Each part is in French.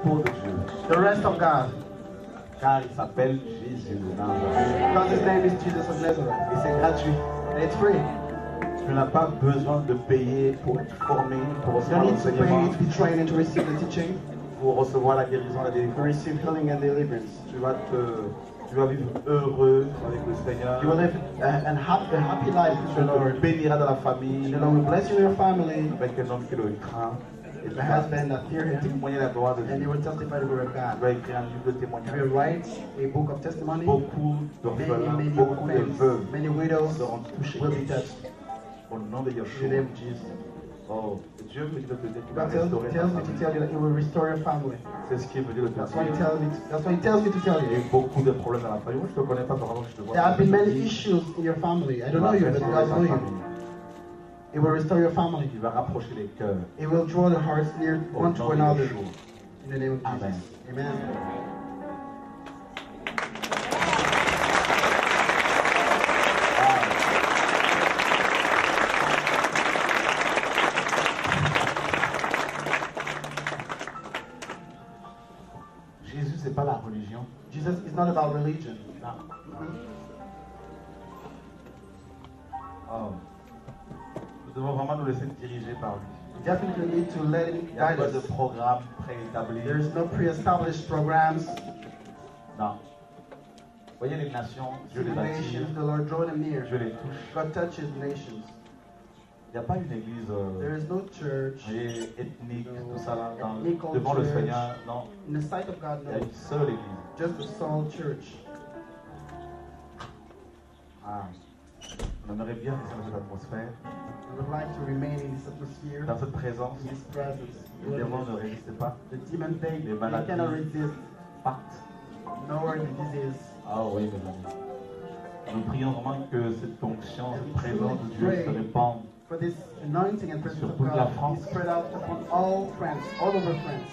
pour de Dieu. The rest of God. Car il s'appelle Jésus de Nazareth. Because his name is Jesus of Nazareth. Et c'est gratuit. And it's free. Tu n'as pas besoin de payer pour être formé, pour You recevoir don't need to l'enseignement, pay to be trained and to receive the teaching, pour recevoir la guérison, la to délivrance. receive healing and deliverance. Tu vas vivre heureux avec le Seigneur. You will live a happy life with the Tu Lord. te béniras dans la famille The Lord will bless you and your family, avec un homme qui le craint. Et tu a vas husband that fear him, témoigner la gloire de and Dieu. you will testify the word of Tu God. vas écrire un livre de You témoignage. will write a book of testimony. Beaucoup d'orphelins, Many beaucoup de orphans, veuves many widows seront touchés will be touched. au nom de In the Yeshua. name of Jesus. Oh, Dieu me dit de te dire qu'il va God restaurer ta tells me to famille. tell you that He will restore your family. C'est ce qu'il me dit de te That's what He dire. tells me. That's what He tells me to tell Il y a you. eu beaucoup de problèmes dans la famille. Moi, je ne te connais pas, vraiment, je te vois. There have been many issues in your family. I don't know you, but God knows you. It will restore your family. Il va rapprocher les cœurs. It will draw the hearts near Au one to nom de another. Yeshua. In the name of Amen. Jesus. Amen. Jésus, c'est pas la religion. Jesus is not about religion. Non. Oh. Nous devons vraiment nous laisser diriger par lui. You definitely need to let Him Il n'y a guide pas de us. programme préétabli. There is no pre-established programs. Non. Voyez les nations, Dieu les attire, Nations, the Lord draw them near. Dieu les touche. God touches nations. Il n'y a pas une église There is no church ethnique, tout ça là, Ethnical devant le church. Seigneur. Non. in the sight of God. Il y a No, une seule église. just the sole church. Ah. On aimerait bien rester dans cette atmosphère, We would like to remain in this atmosphere, dans cette présence. in this presence. Les démons ne résistent pas. The demon they maladies. cannot resist. Partent. Nor the disease. Ah oui, mes amis. Nous prions vraiment que cette onction, cette présence de Dieu se répande. For this anointing and presence Sur of toute la God France. be spread out upon all France, all over France.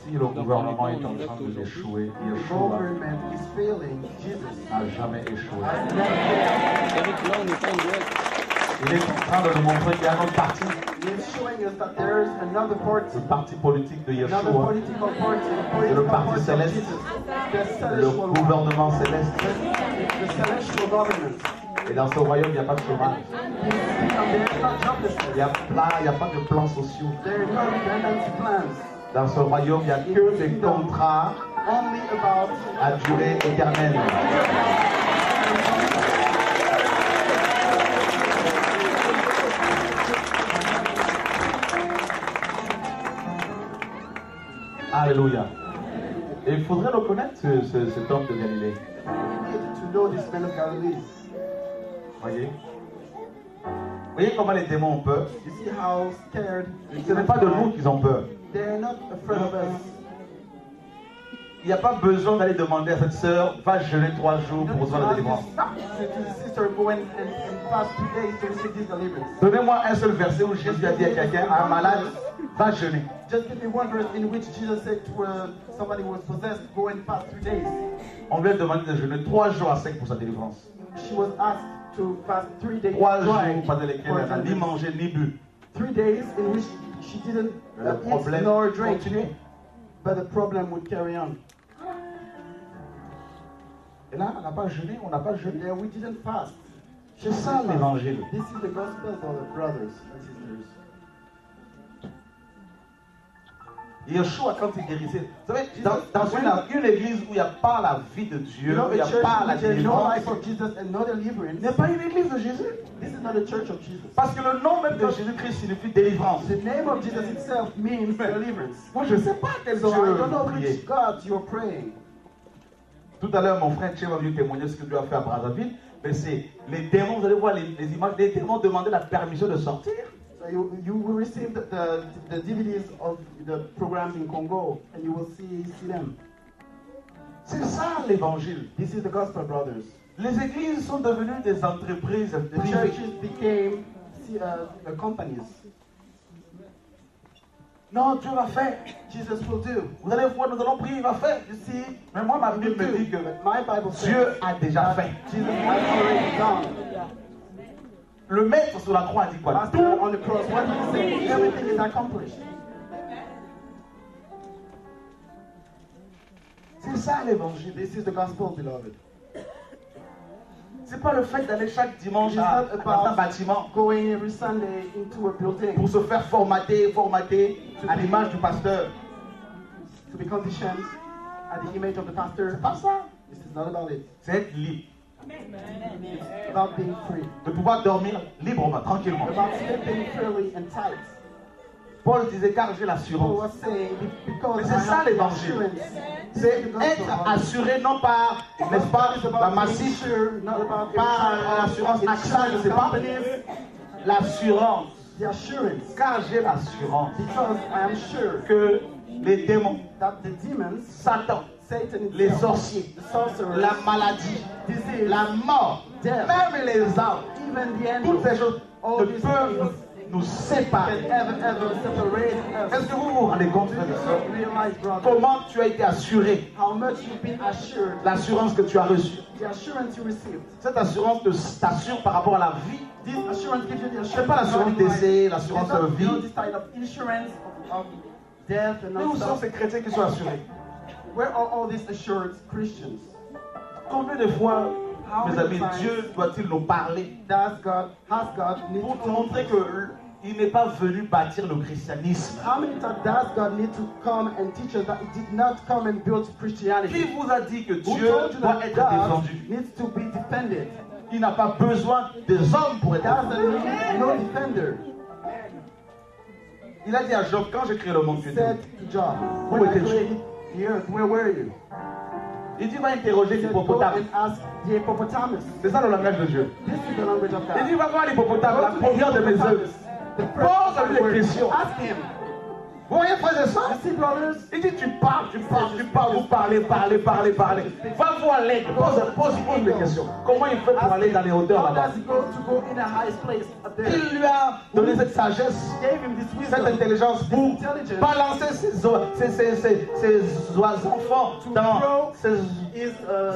Si le gouvernement est en train d'échouer, The Yeshua government is failing. Jesus n'a jamais échoué. has never failed. Eric, là, on est en direct. Il est en train de nous montrer qu'il y a un autre parti, He is showing us that there is another party, le parti politique de another Yeshua, political party, the c'est political le parti party of céleste, Jesus, the le celestial one, gouvernement céleste. the celestial government. Et dans ce royaume, il n'y a pas de chômage. There is not joblessness. Il n'y a pas de plans sociaux. There are no redundancy plans. Dans ce royaume, il n'y a que des contrats Only about à durée éternelle. Alléluia. Et il faudrait reconnaître cet homme de Galilée. to know this man of Galilee. Voyez comment les démons ont peur? You see how scared Ce n'est pas de nous qu'ils ont peur. they're not afraid of us. Il n'y a pas besoin d'aller demander à cette sœur, va jeûner 3 jours pour recevoir la délivrance. The sister go and fast 3 days to receive this deliverance. Donnez-moi un seul verset où Jésus a dit à quelqu'un, à un malade, va jeûner. Just give me one verse in which Jesus said to somebody who was possessed, go and fast 3 days. On lui a demandé de jeûner 3 jours à sec pour sa délivrance. She was asked to fast 3 days 3 jours dry pendant lesquels for elle n'a ni deliverance. mangé ni bu. 3 days in which she didn't Le eat problème nor drink, continuait. but the problem would carry on. Et là, on n'a pas jeûné, on n'a pas jeûné. Yeah, we didn't fast. C'est ça l'évangile. This is the gospel, brothers and sisters. Yeshua, quand il guérissait, vous savez, dans une église où il n'y a pas la vie de Dieu, You know, où il n'y a a church pas in la which there is no délivrance, life of Jesus and no il deliverance. n'est pas une église de Jésus. This is not a church of Jesus. Parce que le nom même de Jésus-Christ signifie délivrance. The name of Jesus itself means deliverance. Moi, je ne sais pas quel So I Dieu don't know vous priez. which God you're praying. Tout à l'heure, mon frère Tché va venir témoigner ce que Dieu a fait à Brazzaville. Mais c'est les démons, vous allez voir les images, les démons demandaient la permission de sortir. So you will receive the DVDs of the programs in Congo and you will see them. C'est ça l'évangile. This is the gospel, brothers. Les églises sont devenues des entreprises The privées. churches became companies. Non, Dieu va faire. Jesus will do. Vous allez voir, nous allons prier, il va faire. You see, Mais moi, ma he Bible will me do. dit que But my Bible says Dieu a déjà fait. Jesus has already done. Le maître sur la croix a dit quoi? Master on the cross, what did he say? Everything is accomplished. C'est ça l'évangile. This is the gospel, beloved. C'est pas le fait d'aller chaque dimanche It's à not un about bâtiment going every Sunday into a building pour se faire formater à l'image du pasteur. to be conditioned at the image of the pastor. C'est pas ça. This is not about it. C'est être libre. It's about being free. De pouvoir dormir librement, tranquillement. About sleeping freely and tight. Paul disait car j'ai Paul l'assurance. was saying, because Mais I c'est ça have the l'évangile. assurance. This C'est is the gospel. être assuré non par, n'est-ce pas, It's about la being massif, sure, not about par l'assurance AXA, je ne sais pas. L'assurance. The assurance. Car j'ai l'assurance Because I am sure que les démons, that the demons, Satan, Satan les himself, sorciers, the sorcerers, la maladie, disease, la mort, death, même les âmes, even the toutes angels, ces choses all ne these peuvent things nous séparer. can ever separate us. Est-ce que vous vous rendez compte, frères et sœurs, Realize, brother, comment tu as été assuré, how much you've been assured, l'assurance que tu as reçue? the assurance you received. Cette assurance t'assure par rapport à la vie. This assurance gives you the assurance. C'est pas l'assurance regarding life. décès, l'assurance It's not, vie. this type of insurance of death and Mais all où sont stuff. ces chrétiens qui sont assurés? Where are all these assured Christians? Combien de fois, How mes many amis, times Dieu doit-il nous parler has God need pour to nous montrer qu'il n'est pas venu bâtir le christianisme? How many times does God need to come and teach us that He did not come and build Christianity? Qui vous a dit que Who Dieu told you doit that être God défendu? needs to be defended? Il n'a pas besoin des hommes pour être Doesn't défendu. need no defender. Il a dit à Job, quand j'ai créé le monde, tu He étais où? said to Job, Où when I étais-tu? created the earth, where were you? Il dit, va interroger He said, go l'hippopotame. and ask the hippopotamus. C'est ça le langage de Dieu. This is the language of Il dit, God. va voir l'hippopotame, Go la to the première de mes œuvres. hippopotamus. The Pose à lui des word. questions. Ask him. Vous voyez, frères et sœurs? You see, brothers? Il dit, tu parles, vous parlez. Va voir l'aigle, pose des questions. Comment il fait pour aller dans les hauteurs How là-bas? does he go in the highest place up there? Il lui a donné cette sagesse, Gave him this cette wisdom. intelligence pour balancer ses enfants dans ces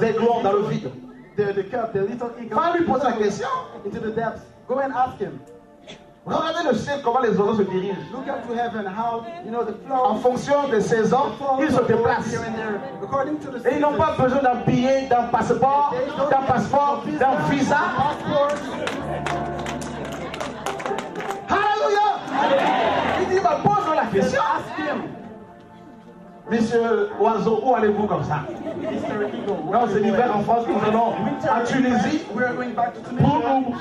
aiglons dans le vide. The cup, the little eagle. Va lui poser la question. Into the depths. Go and ask him. Regardez le ciel, comment les oiseaux se dirigent. Look up to heaven, how the En flow. fonction des saisons, ils se déplacent. Here and there, according to the Et ils n'ont pas besoin d'un billet, d'un passeport, d'un visa. Alléluia! Il dit, bah, pose la question. Ask him, Monsieur Oiseau, où allez-vous comme ça? Mr. Eagle. Non, c'est l'hiver en France, nous allons à Tunisie We are going back to pour Tunisia nous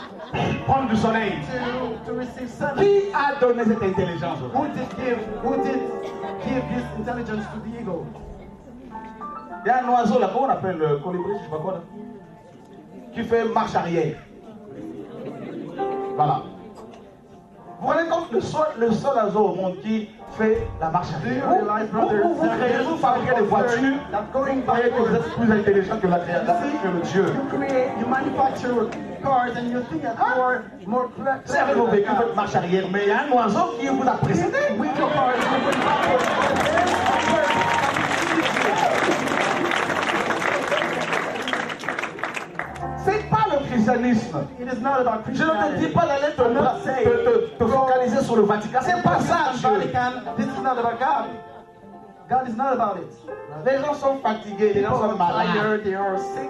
prendre du soleil. to receive sun. Qui a donné cette intelligence? Who did give this intelligence to the eagle? Il y a un oiseau là, comment on appelle le colibri, je sais pas quoi là, qui fait marche arrière. Voilà. Vous vous rendez compte, le seul oiseau au monde qui fait la marche Do you arrière. realize, brothers, Vous fabriquez des voitures, that going vous croyez que vous êtes backwards, plus intelligent que la créature, que le Dieu. you manufacture cars and you think that you are more C'est avec vos véhicules, faites marche arrière, mais il y a un oiseau qui vous a précédé. With your cars, you're going backwards. C'est pas le christianisme. It is not about Je ne te Christianity. dis pas d'aller te focaliser sur le Vatican. C'est pas ça, Dieu. Vatican, this is not about God. God is not about it. Les gens sont fatigués, les gens People sont are malades. tired, they are sick.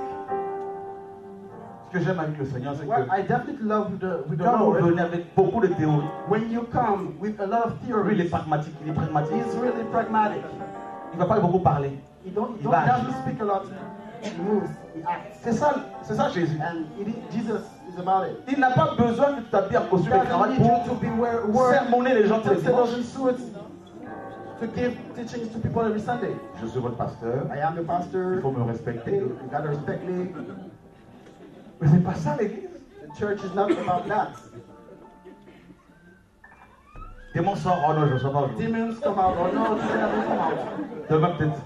Ce que j'aime avec le Seigneur, c'est What que I definitely love with the quand vous Lord, venez avec beaucoup de théories, when you come with a lot of lui il est theories, pragmatique, il est pragmatique. he's really pragmatic. Il ne va pas beaucoup parler. He don't Il va doesn't agir. speak a lot. He moves, he acts. C'est ça Jésus. And Jesus is about it. Il n'a pas besoin que tu t'habilles en costume et Doesn't cravate need you to pour be wear sermonner les gens tous les dimanches. tuxedos and suits to give teachings to people every Sunday. Je suis votre pasteur, I am the pastor. il faut me respecter. You gotta respect me. Mais c'est pas ça l'église. The church is not about that. Démon sort, oh non, je ne sors pas aujourd'hui. Demons come out or no, today I don't come out. Demain peut-être.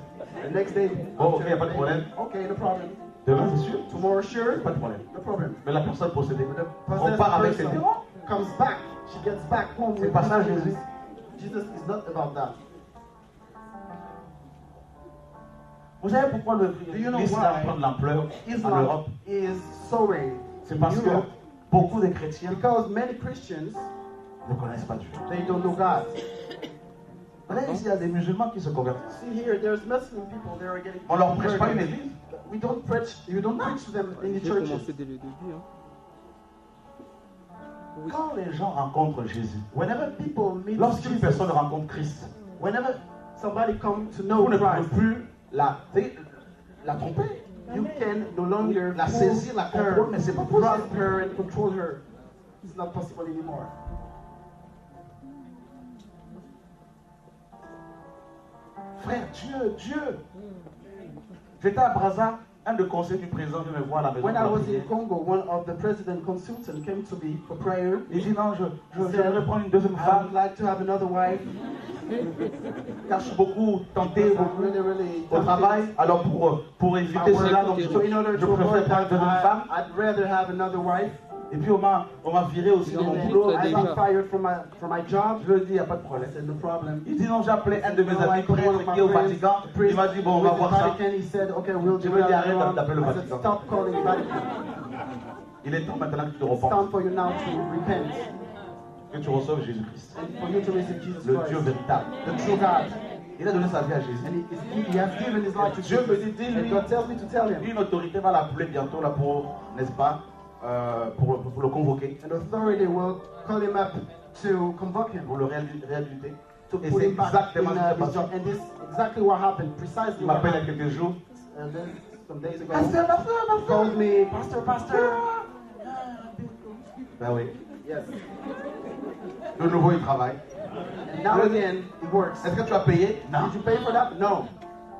The next day. Oh, ok, il n'y a pas de problème. Okay, no problem. Demain c'est sûr. Tomorrow, sure. Pas de problème. No problem. Mais la personne possédée, on Possessed part avec ses person démons. comes back. She gets back home C'est with pas ça, demons. Jésus. Jesus is not about that. Vous savez pourquoi you know l'islam why prend de l'ampleur en Islam Europe? is soaring C'est parce in que Europe beaucoup de chrétiens because many Christians ne connaissent pas Dieu. they don't know God. Là, ici, il y a des musulmans qui se convertissent. See here, there's Muslim people. They are getting. On leur prêche pas une converted. église. We don't preach. You don't preach to them in the J'ai commencé churches. dès le début. Hein. Oui. Quand les gens rencontrent Jésus, Whenever people meet lorsqu'une Jesus, personne rencontre Christ, whenever somebody comes to know vous ne pouvez Christ, plus la tromper, you can no longer la fool saisir, la her, contrôler, mais c'est pas grasp possible. her and control her. It's not possible anymore. Frère, Dieu. J'étais à Brazza, un des conseillers du président vient me voir à la maison. When I pour was prier. in Congo, one of the president consultants came to me for prayer. Il dit non, j'aimerais prendre une deuxième I femme, would like to have another wife. car je suis beaucoup tenté I'm really au travail. Alors pour éviter cela, donc So in order je to préfère avoid prendre une that, deuxième femme. I'd rather have another wife. Et puis on m'a viré aussi de mon And boulot. then I got fired from my job. Je lui ai dit, il n'y a pas de I problème. said, no problem. Il dit non, j'ai appelé un de mes No, amis I called one of prêtre my qui est au friends, Vatican. Il m'a dit, bon, on va with the voir ça. Vatican. He said, okay, we'll Je do veux dire, that arrête later on. d'appeler le I said, Vatican. stop calling the Vatican. Il est temps maintenant que tu te It's repentes, time for you now to repent que tu reçoives Jésus-Christ, and for you to receive Jesus le Christ, Dieu véritable. the true God. Il a donné sa vie à Jésus. And he has given his life to Dieu me Jesus. dit, And dis-lui, God tells me to tell him. une autorité va l'appeler bientôt là pour, n'est-ce pas, pour le convoquer, An authority will call him up to convoke him, pour le réhabiliter. to Et put c'est him back exactement in ce qui s'est his passé. job. And this is exactly what happened, precisely Il what m'appelle il y a happened. quelques jours. And then some days ago, Pasteur, he called me, Pastor. Ben oui. Yes. De nouveau, il travaille. And now again, it works. Est-ce que tu as payé? Non. Did you pay for that? No.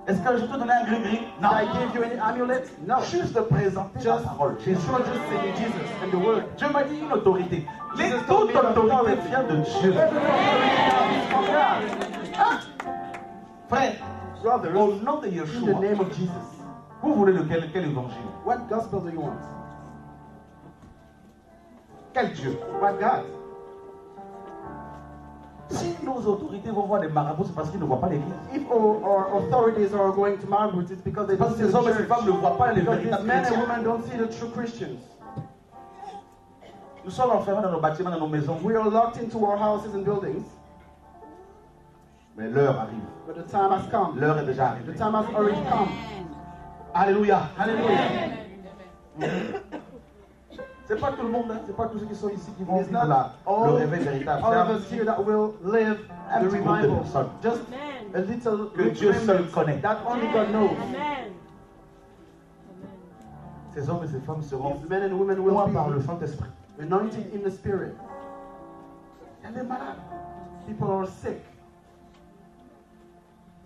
Est-ce que je te donnais un gris-gris? Did Non. I give you any amulet? No. Juste de présenter la Just parole. Jésus. introducing Jesus and the word. Dieu m'a dit une autorité. Jesus Toute told me autorité authority. vient de Dieu. From God. Hein? Frère, Brothers, au nom de in the Yeshua, name of Jesus, vous voulez quel évangile? what gospel do you want? Quel Dieu? What God? Si nos autorités vont voir des marabouts, c'est parce qu'ils ne voient pas l'église. If our authorities are going to Margaret, it's because they Parce don't que see ces the hommes et ces church. femmes ne voient pas les Because these véritables men and chrétiens. women don't see the true Christians. Nous sommes enfermés dans nos bâtiments, dans nos maisons. We are locked into our houses and buildings, Mais l'heure arrive. but the time has come. L'heure est déjà The arrivée. time has already come. Alléluia. Hallelujah. C'est pas tout le monde, hein. C'est pas tous ceux qui sont ici qui vont It's vivre not le réveil véritable. all of C'est us here that will live un the petit groupe de revival. personnes Just a little que Dieu seul remnant connaît. that only God knows. Amen. Ces hommes et ces femmes seront These men and women will loin par le be Saint-Esprit. anointed in the Spirit. Il y a des malades. People are sick.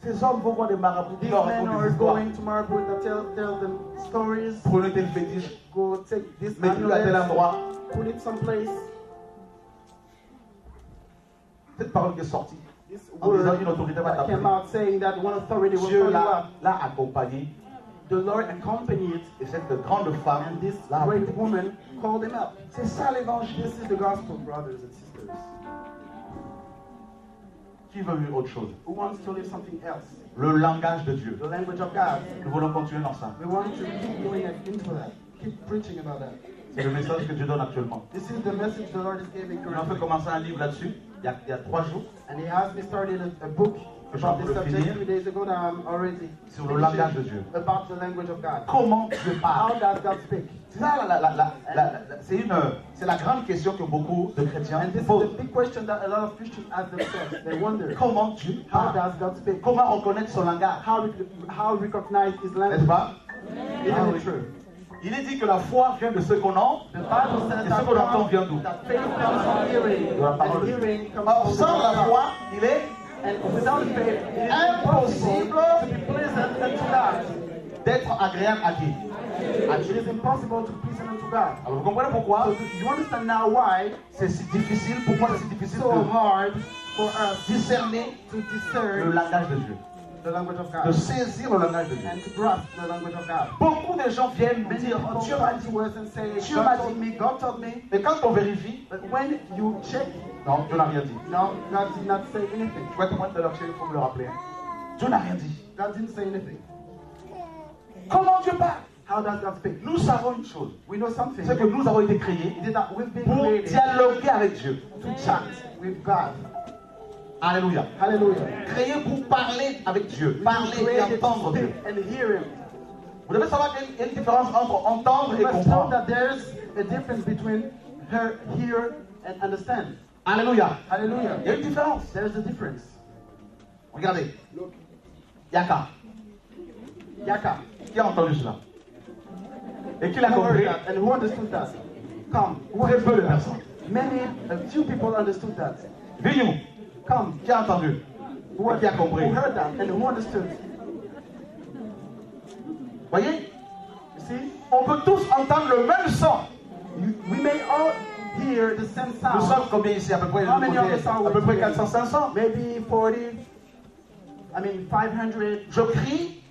Ces hommes vont voir des marabouts qui These leur men racontent are des histoires. going to Margaret that tell them stories. Prenez tel fétiche, Go take this mettez-le à tel amulet, endroit. put it someplace. Cette parole qui est sortie This en disant word qu'une autorité va that came t'appeler. out saying that one authority will Dieu call you up. l'a accompagné The Lord accompanied it, et cette grande femme and this l'a appelé. great woman called him up. C'est ça l'évangile. This is the gospel, brothers and sisters. Qui veut vivre autre chose? Who wants to live something else? Le langage de Dieu. The language of God. Nous voulons continuer dans ça. We want to keep going into that. Keep preaching about that. C'est le message que Dieu donne actuellement. This is the message the Lord is giving On a fait currently. commencer un livre là-dessus il y a 3 jours And He has me started a book Que je about peux this subject finir. 3 days ago that I'm already sur le langage de Dieu. about the language of God. Comment Dieu How parle? does God speak? C'est ça, c'est la grande question que beaucoup de chrétiens And this is posent. the big question that a lot of Christians ask themselves. They wonder, Comment Dieu how parle? does God speak? Comment reconnaître son langage? How recognize His N'est-ce language? pas? Isn't Ah it oui. true? Il est dit que la foi vient de ce qu'on entend. The Bible says Et that, ce qu'on entend vient d'où? that faith comes from hearing, De la parole and de Dieu. hearing comes Or, from the sans word la of God. foi, il est And without faith, it is impossible impossible to be pleasant unto God. d'être agréable à qui? À It Dieu. is impossible to please unto God. Alors vous comprenez pourquoi So you understand now why c'est si difficile, pourquoi c'est si it's difficile so de hard for us discerner to le discern langage de Dieu, the language of de God saisir le langage de Dieu. and to grasp the language of God. Beaucoup de gens viennent me Many dire, people oh, Dieu m'a come dit. to us and say, Dieu God m'a told dit. me, God told me. Mais quand on vérifie, But when you check, non, Dieu n'a rien dit. no, God did not say anything. Je vais te montrer leur chérie, il faut me le rappeler. Dieu n'a rien dit. God didn't say anything. Comment Dieu parle? How does God speak? Nous savons une chose, We know something. c'est que nous avons été créés It is that we've been pour created dialoguer avec Dieu. to chat with God. Alléluia. Hallelujah. Créé pour parler avec Dieu, We parler et created to entendre Dieu. speak and hear Him. Vous devez savoir qu'il y a une différence entre entendre et You must know comprendre. that there's a difference between hear and understand. Alléluia. Hallelujah. Il y a une différence. There's a difference. Regardez. Look. Yaka. Yaka. Qui a entendu cela? Et qui l'a Who heard compris? that and who understood that? Come. Who Très peu de understood personnes. that? A few people understood that. Vignons. Come. Qui a entendu? Who, Qui a compris? who heard that and who understood? Voyez? You see? On peut tous entendre le même son. We may all hear the same Nous sommes sound. combien ici? À peu près, How many of us are à peu près we 400, 500. Maybe 40. I mean 500. Je crie,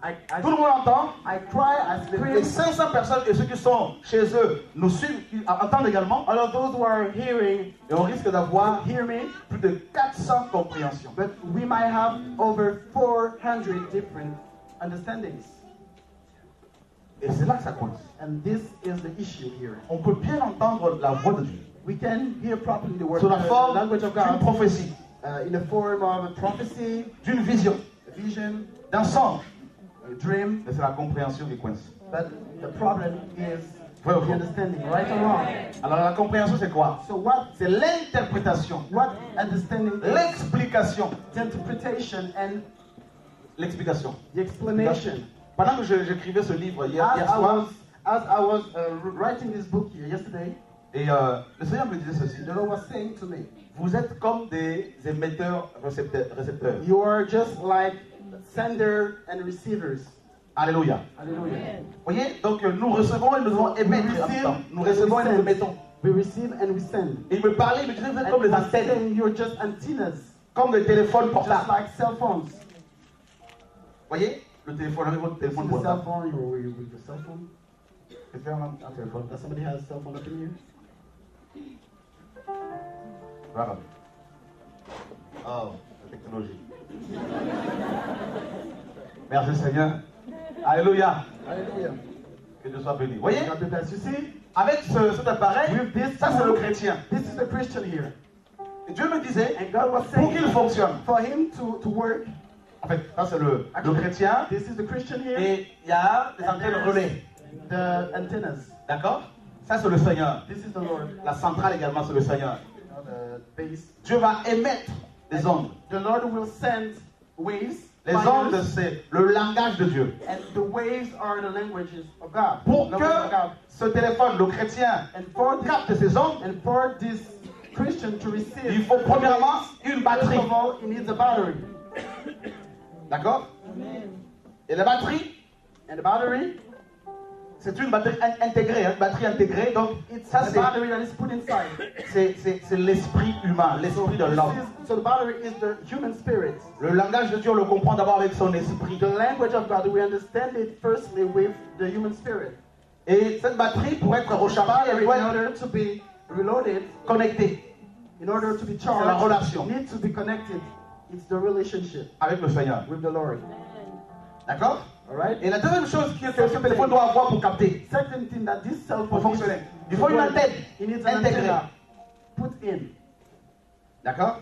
I tout le monde entend. I cry, I Les scream. 500 personnes et ceux qui sont chez eux nous suivent, ils entendent également. All of those who are hearing Et on risque d'avoir hear me, plus de 400 compréhensions. but we might have over 400 different understandings. Et c'est là que ça coince. And this is the issue here. On peut bien entendre la voix de Dieu We can hear properly the word, sous la the forme language of d'une God, prophétie, in the form of a prophecy, d'une vision, a vision, d'un songe. a dream. Mais c'est la compréhension qui coince. But the problem is Vrai ou the faux? understanding, right or wrong. Alors la compréhension c'est quoi? So what C'est l'interprétation, understanding is? l'explication. The interpretation and L'explication. the explanation. Pendant que j'écrivais ce livre hier As soir, I was writing this book here yesterday, et le Seigneur me disait ceci. the Lord was saying to me, Vous êtes comme des émetteurs récepteurs. you are just like sender and receivers. Alléluia. Hallelujah. Vous voyez, donc nous recevons et nous devons émettre en même temps. Nous recevons et nous émettons. We receive and we send. Et il me parlait, il me disait, vous êtes And comme des he was antennes, saying you're just antennas, comme des téléphones just portables. like cell phones. Vous voyez, le téléphone, avec votre See téléphone the cell portable. phone, you're with your cell phone. C'est faire un téléphone. Does somebody has a cell phone up in here? Voilà. Oh, la technologie. Merci Seigneur. Alléluia. Hallelujah. Que Dieu soit béni. Vous voyez, God bless you. See, avec cet appareil, with this, ça c'est le chrétien. this is the Christian here. Et Dieu me disait, And God was pour qu'il saying, fonctionne, for him to work, en fait, ça c'est le chrétien, this is the Christian here, et il y a des antennes relais. the antennas. D'accord? Ça c'est le Seigneur. This is the Lord. La centrale également c'est le Seigneur. The base. Dieu va émettre des ondes. The Lord will send waves. Les fires, ondes c'est le langage de Dieu. and the waves are the languages of God. Pour Language of que God. ce téléphone, le chrétien, And for this, capte ces ondes, and for this Christian to receive, il faut premièrement une first batterie. of all, he needs a battery. D'accord? Et la batterie, And the battery, c'est une batterie intégrée, une batterie intégrée. Donc, it's ça, the battery that is put inside. c'est l'esprit humain, l'esprit de l'homme. So the battery is the human spirit. Le langage de Dieu, on le comprend d'abord avec son esprit. The language of God, we understand it firstly with the human spirit. Et cette batterie, pour être rechargée, elle In doit être order to be reloaded, connectée in order to be C'est la charged, relation. needs to be connected. It's the relationship avec le Seigneur. with the Lord. D'accord? All right? Et la deuxième chose que ce téléphone doit avoir pour capter, Second thing that this cell pour phone fonctionner, needs il faut une work, antenne it needs an intégrée. antenna put in D'accord?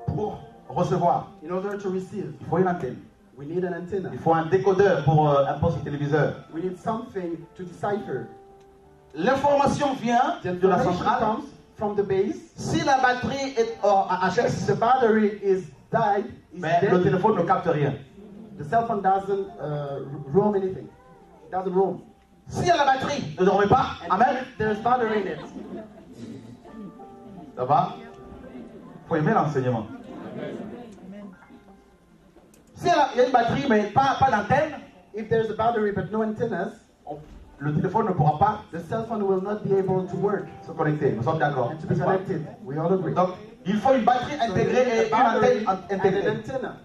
Pour recevoir, in order to receive. il faut une antenne. We need an antenna. Il faut un décodeur pour un poste téléviseur. We need something to decipher. L'information vient The de la information centrale. comes from the base. Si la batterie est à If HS, the battery is died, is mais dead, le téléphone ne capte rien. the cell phone doesn't roam anything. It doesn't roam. Si la batterie ne dormait pas, And amen, if there's battery in it, ça va? Il faut aimer l'enseignement. Si il y a une batterie mais pas d'antenne, if there's a battery but no antennas, le téléphone ne pourra pas the cell phone will not be able to work se connecter. Nous sommes d'accord. and to be connected. We all agree. Donc, il faut une batterie So you need intégrée et a une battery antenne and intégrée. an antenna.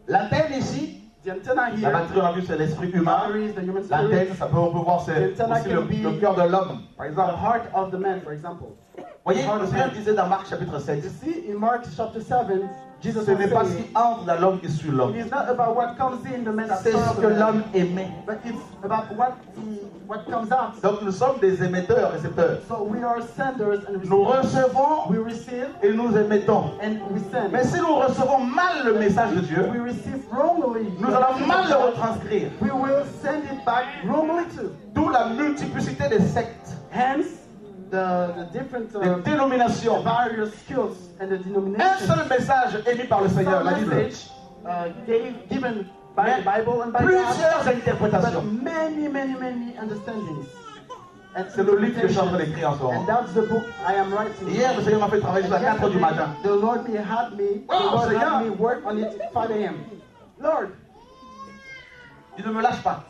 L'antenne ici, The antenna la here, batterie on a vu c'est l'esprit humain. battery is the human L'antenne, spirit, on peut voir c'est The antenna aussi can be le cœur de l'homme, par the exemple. heart of the man, for example. Vous voyez, le Seigneur disait dans Marc chapitre 7, You see, in Mark chapter 7, Jesus Ce n'est pas ce was saying, qui entre dans l'homme qui suit l'homme. it is not about what comes in the man that C'est ce serves que the man, l'homme émet. but it's about what comes out. Donc nous sommes des émetteurs, récepteurs. So we are senders and Nous receivers. recevons We receive et nous émettons. and we send. Mais si nous recevons mal le message de Dieu, We receive wrongly. nous allons mal le retranscrire. We will send it back wrongly too. D'où la multiplicité des sectes, Hence, the different des dénominations. various skills and the Un denominations. seul message émis par le Seigneur, la Some Bible. message given by the Bible and by God, Plusieurs but interprétations. many understandings. And C'est le livre que je suis en train d'écrire en ce and moment. that's the book I am writing. Hier, le Seigneur m'a fait travailler jusqu'à 4 h du matin. The Lord had me work on it at 5 a.m. Lord, Il ne me lâche pas.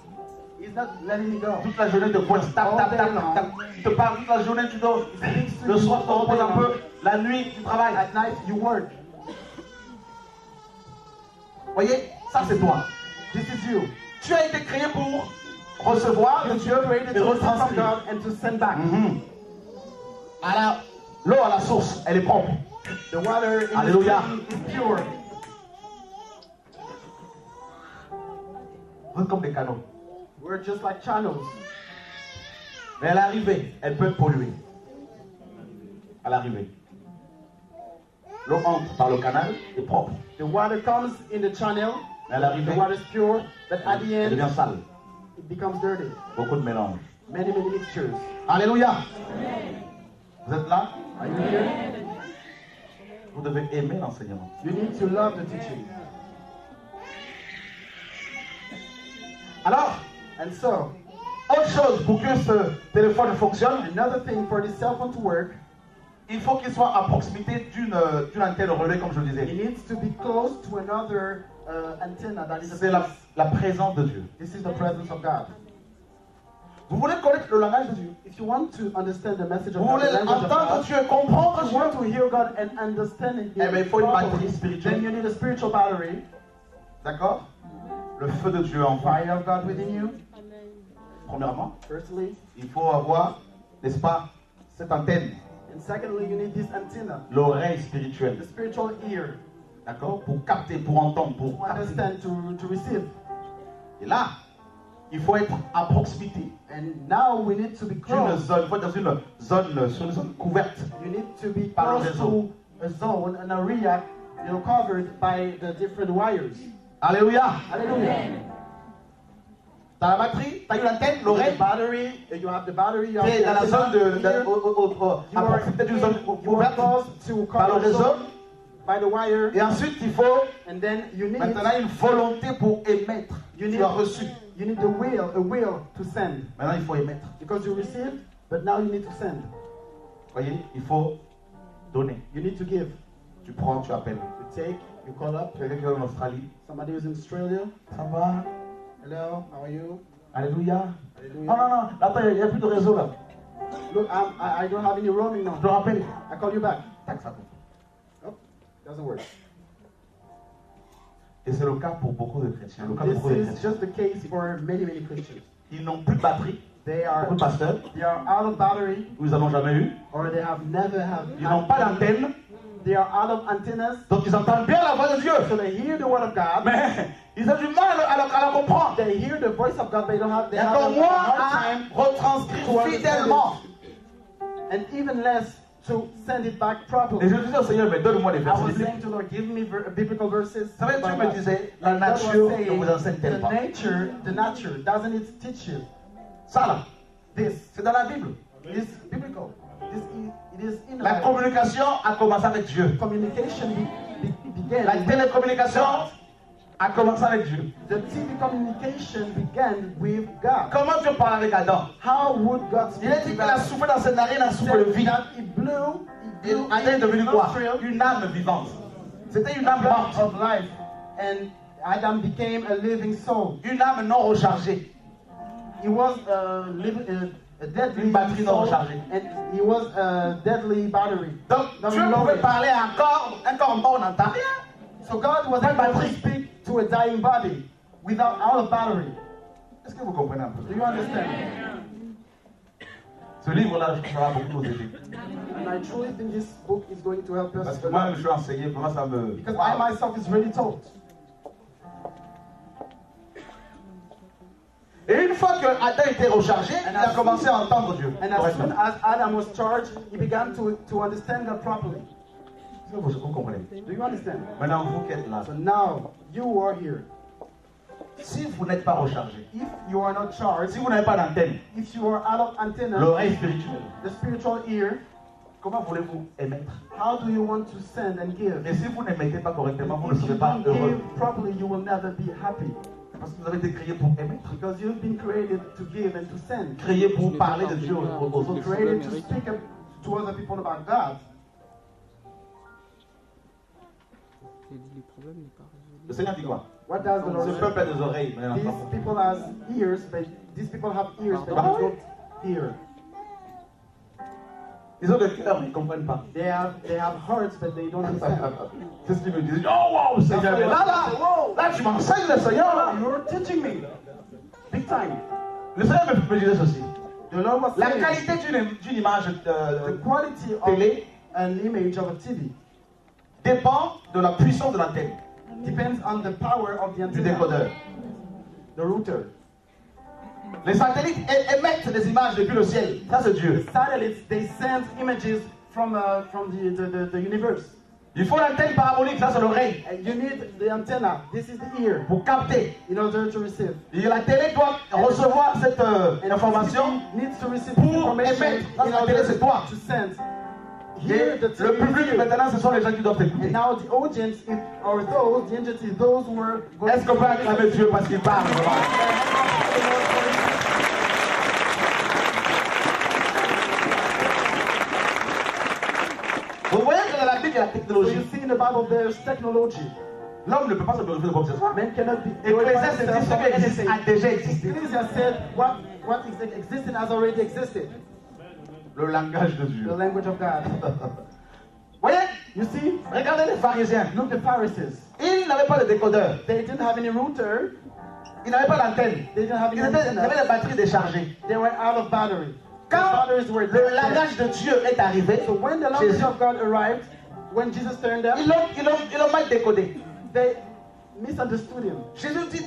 He's not letting me go. Toute la journée, il te pointe, tap, tap, tap, tap, tap. Il te parle toute la journée, tu dors. Le soir, tu te reposes un peu. La nuit, tu travailles. At night, you work. Voyez, ça c'est toi. This is you. Tu as été créé pour recevoir de Dieu Created et to receive from retranscrire. God and to send back. L'eau à la source, elle est propre. The water in Alléluia. the stream is pure. Vous êtes comme des canaux. We're just like channels. Mais à l'arrivée, elle peut polluer. À l'arrivée. L'eau entre par le canal, est propre. The water comes in the channel. Mais à The l'arrivée, water is pure, but at the elle end, devient sale. it becomes dirty. Beaucoup de mélange. Many mixtures. Alléluia. Vous êtes là? Are you here? Vous devez aimer l'enseignement. You need to love the teaching. Alors, And so, autre chose pour que ce téléphone fonctionne, another thing for this cell phone to work, il faut qu'il soit à proximité d'une antenne relais, comme je le it disais. needs to be close to another antenna that is a C'est la présence de Dieu. This is the presence of God. Vous voulez connaître le langage de Dieu? If you want to understand the message of Vous God, voulez the language of entendre God, Dieu, comprendre if you want Dieu? to hear God and understand it, Eh bien, il faut une batterie properly, spirituelle. then you need a spiritual battery, D'accord? Le feu de Dieu en vous. fire of God within you. Premièrement, Firstly, il faut avoir, n'est-ce pas, cette antenne, and secondly, you need this antenna, l'oreille the spirituelle. spiritual ear, D'accord? Pour capter, pour entendre, to pour capter. understand, to receive. Et là, il faut être à proximité And now we need to be d'une close. zone, il faut être dans une zone, sur une zone couverte. You need to be Par le close réseau. to a zone, an area, covered by the different wires. Alléluia. Hallelujah. T'as la batterie, t'as eu l'antenne, The l'oreille. battery, you have the battery, you have T'es the dans la zone antenna. à proximité d'une zone You are couverte close to par le cover réseau. zone by the wire, Et ensuite, il faut and then you need maintenant une volonté pour émettre. You Tu need- as reçu. the will to send, Maintenant, il faut émettre. because you received, but now you need to send. Voyez, il faut donner. You need to give. Tu prends, tu appelles. You take, you call up. Quelqu'un qui est en Australie. Somebody who's in Australia. Ça va? Hello, how are you? Alléluia. Hallelujah. Non, non, non. Attends, il n'y a plus de réseau là. Look, I don't have any roaming Je te now. rappelle. I call you back. Tac, ça coupe. Oh, doesn't work. Et c'est le cas pour beaucoup de chrétiens. Le cas pour This beaucoup de is chrétiens. just the case for many Christians. Ils n'ont plus de batterie. They are Beaucoup de pasteurs, out of battery, nous n'en avons jamais eu. or they have never have. Ils n'ont pas d'antenne. They are out of antennas, Donc ils entendent bien la voix de Dieu. so they hear the word of God. Mais ils ont du mal à la comprendre. They hear the voice of God, but they don't have. They Et have encore a moins hard à time, retranscrire fidèlement. and even less to send it back Et properly. je disais au Seigneur, mais donne-moi des I was versets bibliques. saying to the Lord, give me biblical verses. Vous savez, Dieu me disait, la And God was nature ne saying, vous enseigne the tellement pas. nature, doesn't it teach you? Ça là, This, c'est dans la Bible. this biblical. It is in the La Bible. communication a commencé avec Dieu. Communication began. La télécommunication a commencé avec Dieu. The TV communication began with God. Comment Dieu parle avec Adam? How would God Il speak a to dit qu'il a God? soufflé dans ses narines un souffle de vie. That he blew Et Adam est devenu quoi? nostril Une âme vivante. C'était une âme breath morte. of life, and Adam became a living soul. Une âme non rechargée. He was a deadly Une batterie non soul, rechargée. and he was a deadly battery. Donc Non, Dieu non, pouvait mais- parler à un corps mort, on n'entend rien. So God was Pas de able to batterie. speak to a dying body out of battery. Est-ce que vous comprenez un peu? Do you understand? Ce livre-là, je trouve ça va beaucoup nous aider. And I truly think this book is going to help us. Parce que moi, je suis enseigné, vraiment ça me... Because I myself is really taught. Et une fois que Adam était rechargé, il a commencé à entendre Dieu. And as soon as Adam was charged, he began to understand God properly. Vous comprenez? Do you understand? Maintenant, vous qui êtes là, So now, you are here. si vous n'êtes pas rechargé, If you are not charged, si vous n'avez pas d'antenne, if you are out of antenna, l'oreille spirituelle, the spiritual ear, comment voulez-vous émettre? how do you want to send and give? Et si vous n'émettez pas correctement, vous ne If you serez pas don't heureux. give properly, you will never be happy. Parce que vous avez été créé pour émettre, Because you've been created to give and to send. créé pour parler de Dieu aux autres. Created to speak to other people about God. Le Seigneur dit quoi? What does the Lord Ce say? peuple a des oreilles, mais These n'entend pas. people has ears, but these people have ears, but Ah they oui? don't hear. Ils ont des cœurs, mais ils ne comprennent pas. They have hearts, but they don't understand. C'est ce qu'ils me disent. Oh wow, Seigneur, mais là, tu m'enseignes le Seigneur. Là. You're teaching me, big time. Le Seigneur me disait ceci. The Lord was La saying qualité d'une image the quality of télé an image of a TV dépend de la puissance de l'antenne, depends on the power of the du antenna, décodeur. the router. Les satellites émettent des images depuis le ciel. Ça, c'est Dieu. Satellites, they send images from the universe. Il faut l'antenne parabolique, ça, c'est l'oreille, And you need the antenna. This is the ear pour capter. in order to receive. Et la télé doit recevoir cette And information. TV needs to receive pour information émettre. Ça, in la télé, order c'est toi. to send. Et Here, the le TV is public, you. maintenant, ce sont les gens qui doivent écouter. And now the audience, or those, the entities, those who were going Est-ce qu'on peut acclamer Dieu parce qu'il parle vraiment? Vous voyez que dans la Bible, il y a la So technologie. you see in the Bible there's technology. L'homme ne peut pas se glorifier de quoi que ce soit. Man cannot be Ecclésiaste dit ce qui existe a déjà existé. Ecclesia said what existed has already existed. Le langage de The Dieu. language of God. Voyez, You see, regardez les pharisiens. look the Pharisees. Ils n'avaient pas de décodeur. They didn't have any router. Ils n'avaient pas d'antenne. They didn't have Ils any avaient antenna. des batteries déchargées. They were out of battery. The Quand batteries were le dead. langage de Dieu est arrivé, So when the language Jésus, of God arrived, when Jesus turned up, ils l'ont mal décodé. they misunderstood him. Jésus dit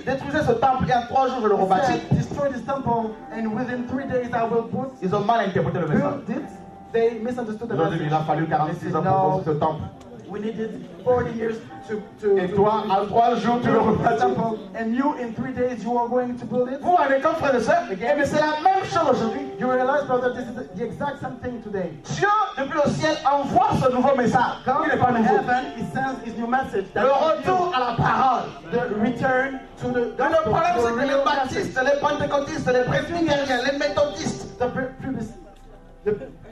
détruisez ce temple et en 3 jours je le He rebâtis. said, destroy this temple, and within 3 days I will put Ils ont mal interprété le message. build it. They misunderstood the Ils ont dit message. il a fallu 46 ans pour No, construire ce temple. we needed 40 years to Et toi, en 3 jours, tu le build the rebâtis. temple, and you in 3 days you are going to build it. Vous avez comme frère et soeur, mais c'est la même chose aujourd'hui. You realize, brother, this is the exact same thing today. Dieu, depuis le ciel, envoie ce nouveau message. God Il n'est pas from nouveau. heaven, He sends His new message. Le retour à la parole. The return to the Mais le problème, c'est the que les real baptistes, les pentecôtistes, les presbytériens, les méthodistes,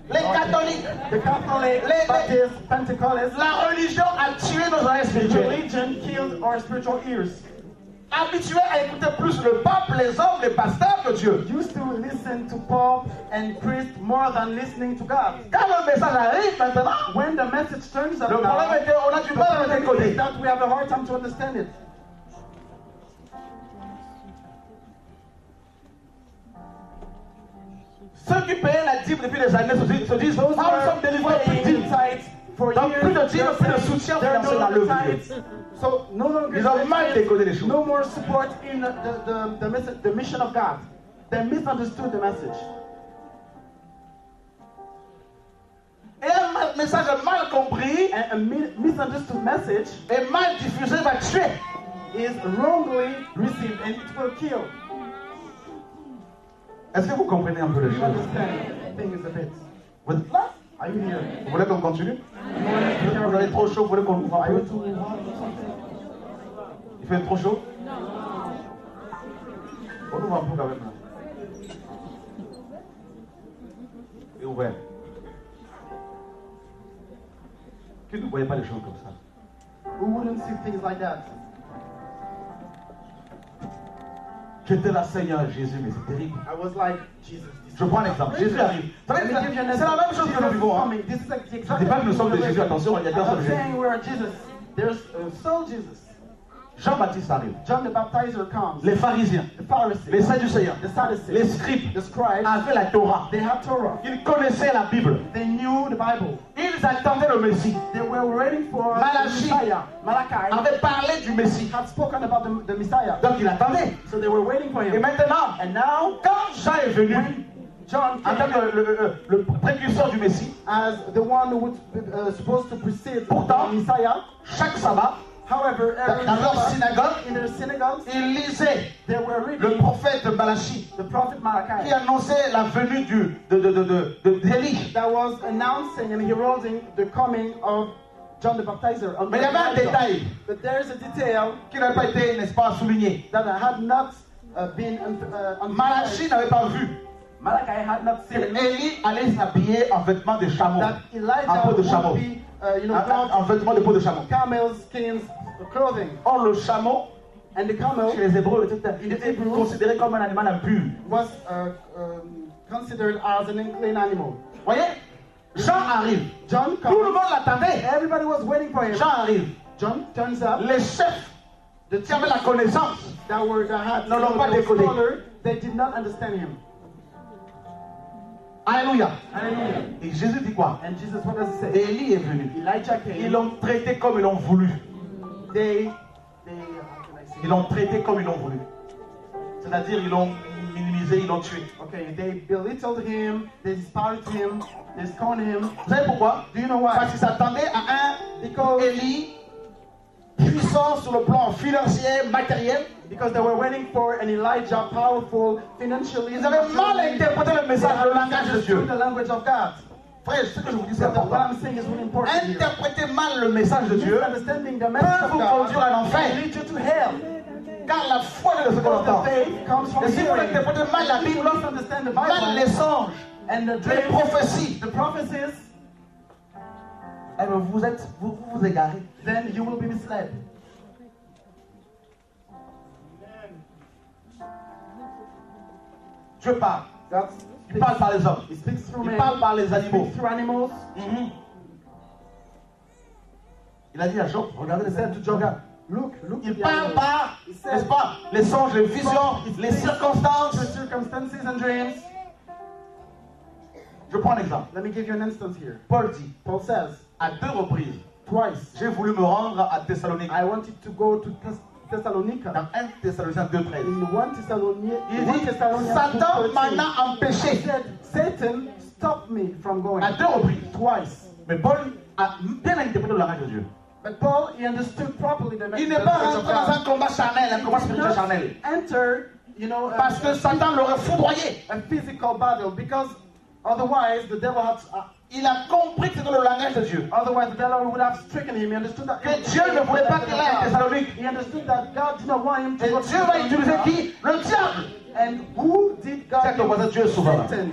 les catholiques, the Catholic, Les- Baptist, Pentecostals, la religion a tué nos oreilles spirituelles. religion killed our spiritual ears. Habitués à écouter plus le pape, les hommes, les pasteurs que Dieu. Used to listen to Pope and priest more than listening to God. Quand le message arrive maintenant, When the message turns up le now, problème est qu'on a du the mal à le problem décoder. is that we have a hard time to understand it. Ceux qui payaient la dîme depuis des années se disent Those who ah, nous are sommes délivrés plus de paying dîmes. tithes for Donc, years, plus de dîmes, they're plus de saying soutien there are financier dans no le tithes. So no longer Ils ont mal décodé les choses. no more support in the mission of God. They misunderstood the message. Et un message mal compris And a misunderstood message et mal diffusé va tuer. is wrongly received and it will kill. Est-ce que vous comprenez un peu les You choses? understand things a bit. Vous êtes là? Are you here? Vous voulez qu'on continue? You want to be Vous careful. avez trop chaud, vous voulez qu'on ouvre un Are you peu? too hot or something? Il fait trop chaud? On ouvre un peu quand même là. Et ouvert. Qui ne voyait pas les choses comme ça? Who wouldn't see things like that? J'étais là, Seigneur Jésus, mais c'est terrible. I was like, Jesus. Je prends un exemple. Jésus arrive. C'est Let me give you an la même chose que nous vivons. Hein. This is like the Je ne exact dis pas que nous sommes de Jésus, attention, il y a I'm personne not de Jésus. saying we are Jesus. There's soul Jesus. Jean-Baptiste arrive. John the Baptizer comes. Les pharisiens, The Pharisees, les sadducéens, the Sadducees, les scribes the scribes, avaient la Torah. they had Torah. Ils connaissaient la Bible. They knew the Bible. Ils attendaient le Messie. They were waiting for Malachi the Messiah. Malachi Avait parlé du Messie. had spoken about the Messiah. Donc il attendait. So they were waiting for Et him. maintenant, And now, quand Jean est venu, when John en tant came que le précurseur du Messie, as the one who was supposed to precede Pourtant, the Messiah, chaque sabbat, however, every dans leur Sabbath, synagogue, in their synagogues, ils lisaient they were le reading prophète Malachi the prophet qui Malachi annonçait la venue d'Élie. that was announcing and heralding the coming of John the Baptizer. Mais il y avait un détail But there's a detail qui n'avait pas été, n'est-ce pas, souligné. that had not been Malachi n'avait pas vu Malachi had not que seen Élie allait s'habiller en vêtements de chameau, that en Elijah peau de chameau, would be, en vêtements de peau de chameau. camel skins clothing. Or, le chameau, And the camel chez les Hébreux, il était considéré comme un animal impur. was considered as an unclean animal. Voyez, Jean arrive. John Tout le comes. monde l'attendait. Everybody was waiting for him. Jean arrive. John turns up. Les chefs qui avaient la connaissance That had Ne l'ont pas décodé. scholar, they did not understand him. Alléluia. Hallelujah. Et Jésus dit quoi? And Jesus, what does he say? Élie est venu. Elijah Ils came. l'ont traité comme ils l'ont voulu. They how can I say? Ils l'ont traité comme ils l'ont voulu. C'est-à-dire, ils l'ont minimisé, ils l'ont tué. Okay, they belittled him, they despised him, they scorned him. Vous savez pourquoi? Do you know why? Parce qu'ils s'attendaient à un Because Élie puissant sur le plan financier, matériel. Because they were waiting for an Elijah, powerful, financially. Ils avaient mal interprété le message, le langage de Dieu. The language of God. Frère, ce que je vous dis, c'est So what important. I'm saying is really important here. Interpréter mal le message de Dieu Misunderstanding the peut message of vous God conduire à l'enfer. will lead you to hell. Car la foi est de ce qu'on Because entend. the faith comes from Et si vous hearing. interprétez mal la If you Bible, don't understand the mal les Bible songes, and the les dreams, prophéties, the prophecies, eh bien, vous égarez. then you will be misled. Dieu parle. God Il parle par les hommes. He speaks through Il men. parle par les He animaux. speaks through animals. Mhm. Il a dit à Job, regardez He les said êtres to du Job, Job. look at Il the parle animals. par, He said, n'est-ce pas, les songes, les visions, les The circonstances. circumstances and dreams. Je prends un exemple. Let me give you an instance here. Paul dit, Paul says, à 2 reprises, twice, j'ai voulu me rendre à Thessalonique. I wanted to go to Thessalonica. Dans 1 Thessaloniciens 2:13. In 1 Thessalonians, Il dit, Satan m'en a He empêché. said, Satan stopped me from going. À 2 reprises. Twice. Mais Paul a bien interprété le langage de Dieu. But Paul, he understood properly the Il message n'est pas of rentré dans God. un combat charnel, un combat He did spirituel not charnel. enter, Parce que Satan l'aurait foudroyé. a physical battle, because otherwise the devil had, Il a compris que c'était le langage de Dieu. otherwise the devil would have stricken him. He understood that. Que Dieu ne voulait pas qu'il aille à Thessalonique. He understood that God did not want him to Et go to Dieu va utiliser Thessalonica. qui? Le diable. And who did God C'est ton voisin, Dieu est souverain. Satan.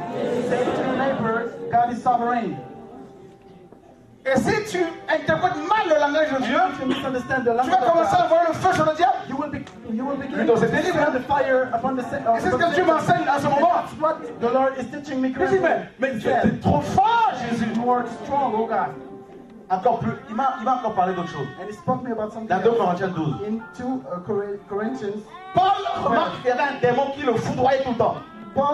Say to your neighbor, God is sovereign. Et si tu interprètes mal le langage de Dieu, If you misunderstand the tu language vas of commencer à God, envoyer le feu sur le diable. you will begin Plutôt, c'est to terrible, send hein? the fire upon the Et c'est ce que Dieu m'enseigne à ce moment. That's what the Lord is teaching me Je dis, currently. mais He tu said, es trop fort, Jésus. you are strong, oh God. Encore plus, il m'a encore parlé d'autre chose. And he spoke me about something Dans 2 else. Corinthiens 12. In 2 Corinthians, Paul remarque qu'il y avait un démon qui le foudroyait tout le temps.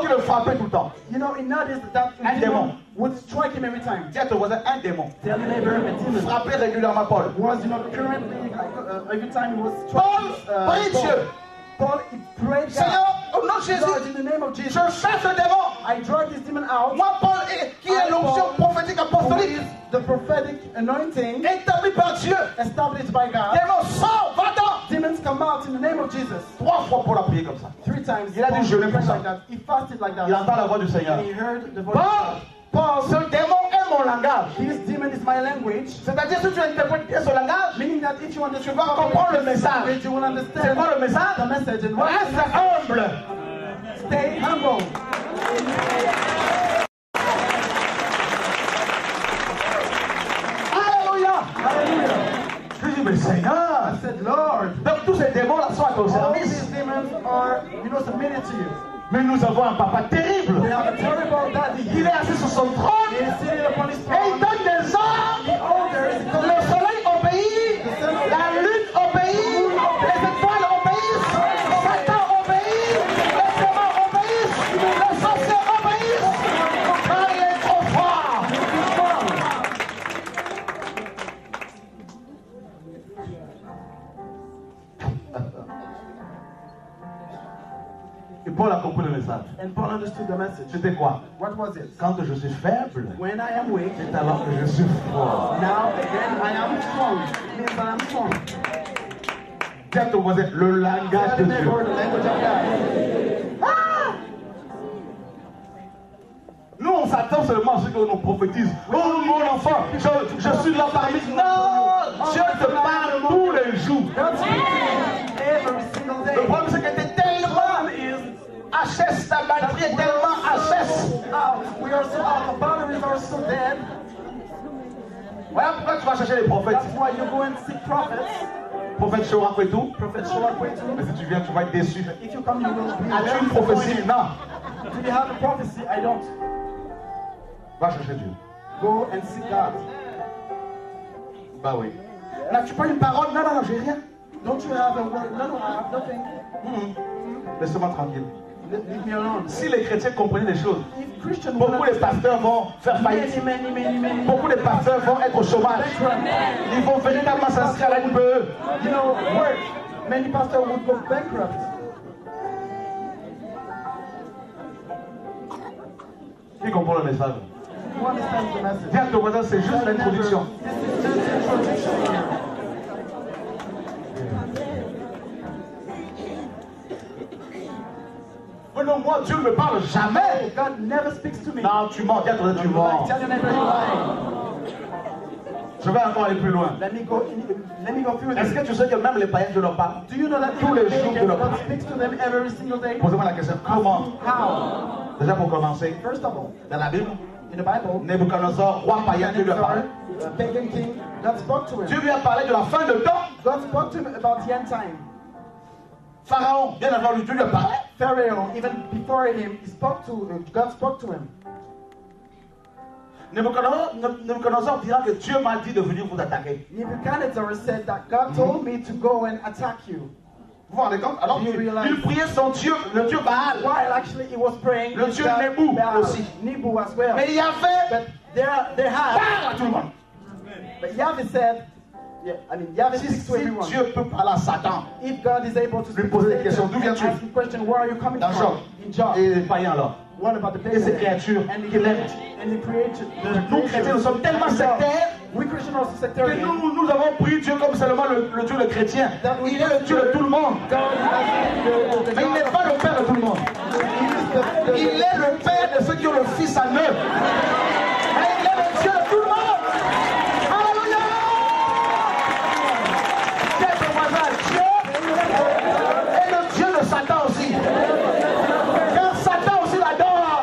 Qui le frappait tout le temps. you know, he noticed that Un the démon. demon would strike him every time. Dis à ton voisin, un démon. Tell your neighbor, a demon Frappait régulièrement Paul. was, currently, every time he was Paul, prie Paul. Dieu. Paul, he prayed God. Seigneur, au nom de Jésus, Lord, in the name of Jesus, je chasse le démon. I drive this demon out. Moi, Paul, qui est l'onction prophétique Who apostolique, is the prophetic anointing établie par Dieu. established by God. Démon, sors, va-t'en. Demons come out in the name of Jesus. 3 fois Paul a prié comme ça. 3 times. Il a dû jeûner pour prayed ça. like that. He fasted like that. Il entend la voix du Seigneur. And he heard the voice Paul, of God. Paul, ce démon est mon langage. this demon is my language. C'est-à-dire, si tu interprètes bien ce langage, Meaning that if you understand vas comprendre le message. language, you will c'est understand quoi le message? the message. And what Reste humble. stay humble. Alléluia. Hallelujah. Je dis, mais Seigneur, I said, Lord, donc tous ces démons-là sont à ton all service. these demons are, submitted to you. Mais nous avons un papa terrible. They have a terrible daddy. Il est assis sur son He trône is seated upon his et il throne. donne des ordres. The orders, Le soleil obéit, la lune obéit, les Paul a compris le message. And Paul understood the message. C'était quoi? What was it? Quand je suis faible, When I am weak, c'est alors que je suis fort. now again I am strong. It means that I'm strong. Dis à ton voisin, le langage de Tell the Dieu. neighbor the language of God. Nous, on s'attend seulement à ce qu'on nous prophétise. Oh, mon enfant, je suis là parmi. Non, Dieu te parle tous les jours. God speaks every single day. Le problème, c'est que tu es tellement HS, ta batterie est tellement HS. We are so, our batteries are so dead. Voilà pourquoi tu vas chercher les prophètes. That's why you go and seek prophets. Prophète Shorak et tout. Prophet Shorak too. Mais si tu viens, tu vas être déçu. If you come, you will be As-tu very une prophétie? disappointed. Non. Do you have a prophecy? I don't. Va chercher Dieu. Go and seek God. Bah oui. N'as-tu pas une parole? Non, non, non, j'ai rien. Don't you have a word? No, no, I have nothing. Laisse-moi tranquille. Leave me alone. Si les chrétiens comprenaient les choses, If Christians beaucoup de pasteurs vont faire faillite. many. Beaucoup de pasteurs vont être au chômage. Ils vont véritablement s'inscrire à la NPE. You know, work. Many pastors would go bankrupt. Qui comprend le message? You understand the message? Dis à ton voisin, c'est juste l'introduction. This is just introduction. Mais non, moi, Dieu ne me parle jamais. God never speaks to me. Non, tu mens. Dis à ton voisin, tu mens. Tell your neighbor you're lying. Je vais encore aller plus loin. Let me go through Est-ce this. que tu sais que même les païens, Dieu leur parle? Do you know that tous les jours, Dieu leur God parle? speaks to them every single day? Posez-moi la question. Comment? How? Déjà pour commencer, First of all, dans la Bible, in the Bible, Nebuchadnezzar, roi païen, Dieu lui a parlé. a pagan king, God spoke to him. Dieu lui a parlé de la fin de temps. God spoke to him about the end time. Pharaon, bien avant lui, Dieu lui a parlé. Pharaoh, even before him, God spoke to him. Nebuchadnezzar dira que Dieu m'a dit de venir vous attaquer. Nebuchadnezzar said that God told me to go and attack you. Vous vous rendez compte? Alors You realize- il priait son Dieu, le Dieu Baal. While actually he was praying, Le his dieu God, Nebu Baal, aussi. Nebu as well. Mais il y avait But there had, parle à tout le monde. but Yahweh said, Yahweh Si speaks to everyone. Dieu peut parler à Satan, If God is able to Lui speak poser to des questions. Satan D'où and viens-tu? ask the question, where are you coming dans from? Job, In Job. et les païens alors. What about the Et ces pagan? créatures And qu'il aime. the creature. Nous chrétiens, nous sommes tellement sectaires We Christians are also que sectarian. nous avons pris Dieu comme seulement le Dieu le chrétien. Il est le Dieu de tout le monde. God is Mais il n'est pas le Père de tout le monde. Il est le Père de ceux qui ont le Fils en eux. Mais il est le Dieu de tout le monde. Alléluia. Dieu est ton voisin. Dieu est le Dieu de Satan aussi. Car Satan aussi l'adore.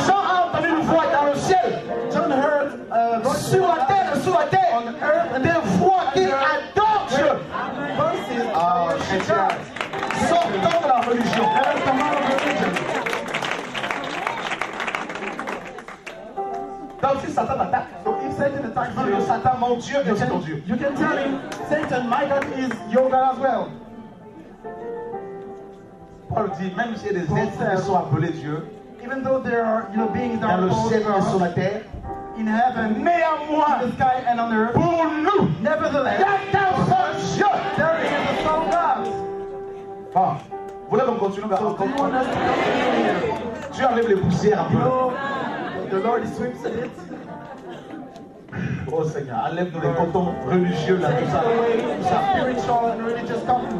Jean a entendu une voix dans le ciel. John heard Sur la terre, des voix qui adorent Dieu. voices. Ah, chrétien, sortons de la religion. Donc si Satan t'attaque, So if Satan attacks dis you, Satan, mon Dieu est aussi ton Dieu. you can tell him, Satan, my God is your God as well. Paul dit, même s'il y a des êtres qui sont appelés Dieu, Even though there are, beings that dans are le called ciel et sur God, la terre, in heaven, in néanmoins, the sky and on earth, pour nous, il y nevertheless, a qu'un seul Dieu. there is a sole God. Bon, vous voulez qu'on continue? So do you want us to continue here? Dieu enlève les poussières un You peu. know, the Lord is sweeps it. Oh Seigneur, enlève-nous les cotons religieux là, Takes tout ça. away Tout ça. spiritual and religious cotton.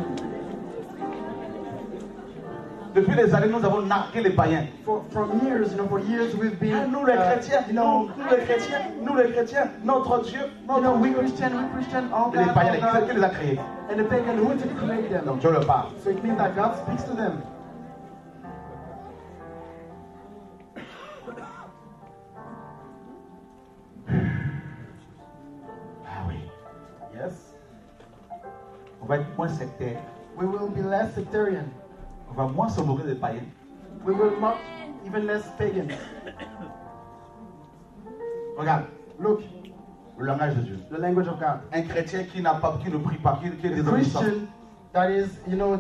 Depuis des années, nous avons nargué les païens. For years we've been, Nous les chrétiens, nous les chrétiens, notre Dieu, notre we Christian, all Et les God, païens, all God. qui les a créés? And the pagan, who did create them? Donc Dieu leur parle. So it means that God speaks to them. Ah oui. Yes. On va être moins sectaire. We will be less sectarian. On va moins se moquer des païens. We will not even less pagan. Regarde, Look, le langage de Dieu. the language of God. Un chrétien qui n'a pas, qui ne prie pas, qui est A désobéissant. Christian that is,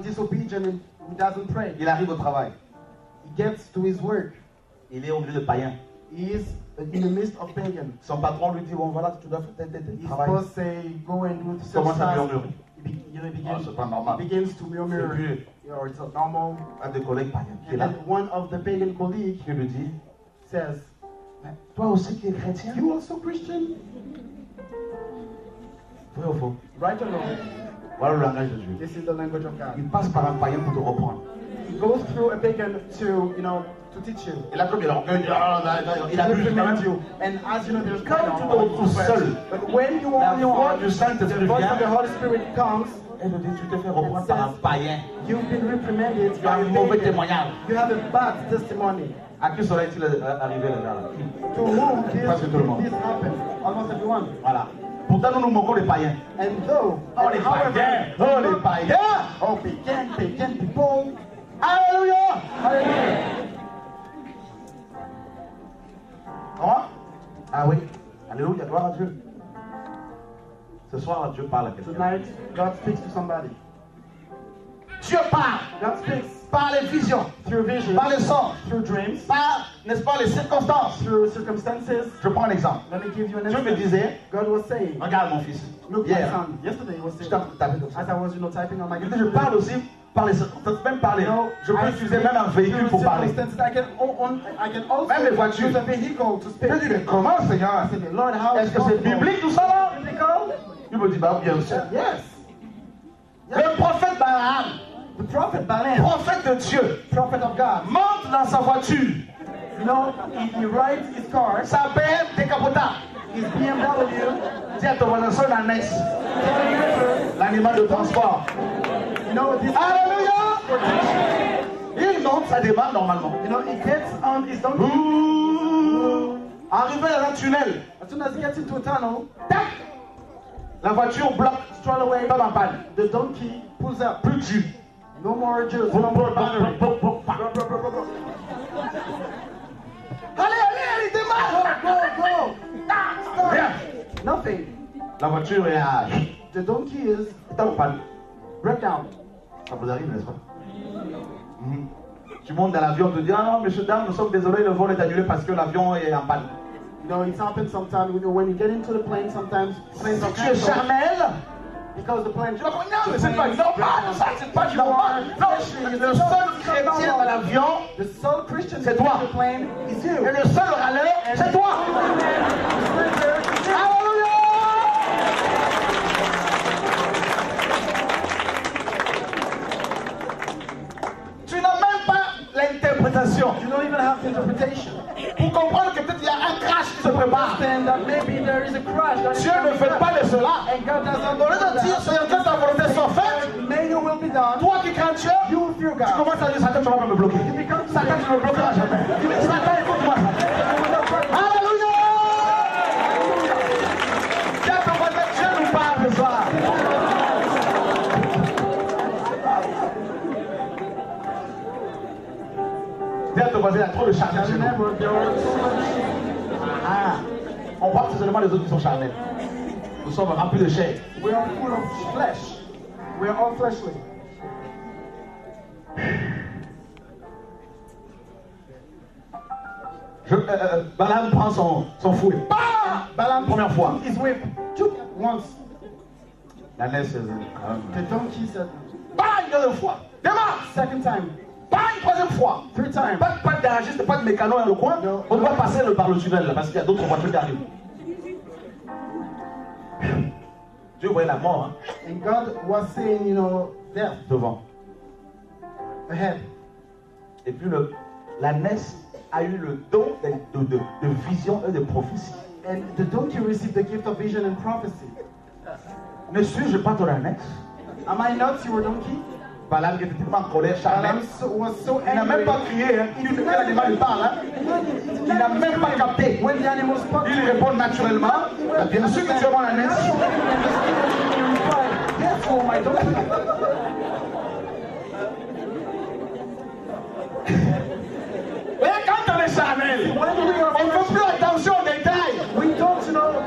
disobedient and who doesn't pray. Il arrive au travail. He gets to his work. Il est au milieu de païens. He is in the midst of pagan. Son patron lui dit, bon voilà, tu dois faire tel His travail. boss say, go and do this Commence à task. murmurer. c'est pas normal. begins to murmur, C'est vieux. or it's normal. Un des collègues païens qui est And là, then one of the pagan colleagues qui lui dit, says, mais toi aussi qui es chrétien, "You also Christian?" vrai ou faux? Right or wrong? Voilà le langage de Dieu. This is the language of God. Il passe par un païen pour te reprendre. He goes through a pagan to, to teach you. Et là, comme il est orgueilleux, il a To vu quand reprimand même. you. And as you know, there's Quand pride tu on te all retrouves sides. seul, But when you la are on your voix own, du Saint-Esprit the voice of the vient Holy Spirit comes. et te dit, tu te fais reprendre par un païen. You've been reprimanded Tu as by un a mauvais pagan. témoignage. You have a bad testimony. À qui serait-il arrivé là? To whom Presque tout le monde. this happened? Almost everyone. Voilà. Pourtant, nous nous moquons des païens. And though, Oh, les païens! Oh, les païens! oh, pagan people. Alléluia! Hallelujah. Comment? Ah oui. Alléluia, gloire à Dieu. Ce soir, Dieu parle à quelqu'un. Tonight, God speaks to somebody. Dieu parle God speaks par les visions, through vision, par les songes, through dreams, par, n'est-ce pas, les circonstances. through circumstances. Je prends un exemple. Let me give you an Dieu me example. disait, God was saying, regarde mon fils. look, my Hier, son. Yesterday he was je saying, t'avais comme ça. as I was, typing on my Je parle aussi par les circonstances, même par les. Je peux utiliser même un véhicule pour parler. I can also Même les voitures. use a vehicle to speak. Je dis, mais comment, Seigneur? I said, Lord, how Est-ce que c'est biblique tout ça là? biblical? Il me dit, bah bien sûr. Yes. Le prophète Balaam, The prophet Balaam, prophète de Dieu, prophet of God, monte dans sa voiture, he rides his car, sa BM décapotable. his BMW, Dis à ton voisin, son annexe, l'animal de transport. this Alléluia! Il monte, ça démarre normalement. he gets on his donkey. Ouh. Arrivé dans un tunnel, As soon as he gets into a tunnel, tac! La voiture bloque, stroll away, tombe en panne. the donkey pulls up. Plus de jus. No more juice, no more battery. Allez, démarre! Go! Stop! Rien. Nothing. La voiture est à. The donkey is en panne. breakdown. Ça vous arrive, n'est-ce pas? Mhm. Tu montes dans l'avion, on te dit, ah non, monsieur, dame, nous sommes désolés, le vol est annulé parce que l'avion est en panne. It happens sometimes. When you get into the plane, sometimes planes are Tu es canceled charnel? because the plane. Tu vas dire, non, mais c'est pas normal, ça, c'est pas normal. Non, le seul chrétien dans l'avion, The sole Christian C'est toi. in the plane is you. et le seul râleur, c'est toi. Alléluia! Tu n'as même pas l'interprétation. You don't even have interpretation. Pour comprendre que peut-être il y a un crash qui se prépare. Understand that maybe there is a crash. That is Dieu ne coming fait up. pas de cela. And God doesn't Au lieu de dire, do Seigneur, que ta volonté soit faite, that. May your will be done. toi qui crains Dieu, You will fear tu God. commences à dire, Satan, tu vas pas me bloquer. Satan, tu ne me bloqueras jamais. Satan, écoute-moi. Alléluia! Dieu, ton voisin, Dieu nous parle ce soir. Dis à ton voisin, il y a trop de charnel chez nous. Remember, there are so much. Ah, on parle seulement des autres qui sont charnels. Nous sommes remplis de chair. We are full of flesh. We are all fleshly. Balaam prend son fouet. Bah! Balaam Première fois. took his whip. Took once. La naisse, The donkey said, bah, une deuxième fois. Démarre! second time, Bah, une troisième fois. third time. Pas de garagiste, pas de mécano dans le coin. Non. On doit passer par le tunnel là, parce qu'il y a d'autres voitures qui arrivent. Dieu voyait la mort hein, And God was saying, death devant. ahead. Et puis la naisse a eu le don de vision et de prophétie. And the donkey received the gift of vision and prophecy. Ne suis-je pas ton âne? Am I not your donkey? Balaam qui était tellement en colère, charnel. Balaam was so Il n'a même angry. pas crié, hein. Il dit que l'animal il parle. Hein. Il n'a même pas capté. When the animal spoke, Il répond naturellement. Bien sûr que tu es mon ânesse. he replied, "Yes, oh my donkey." Mais quand on est charnel, on ne fait plus attention aux détails. We don't,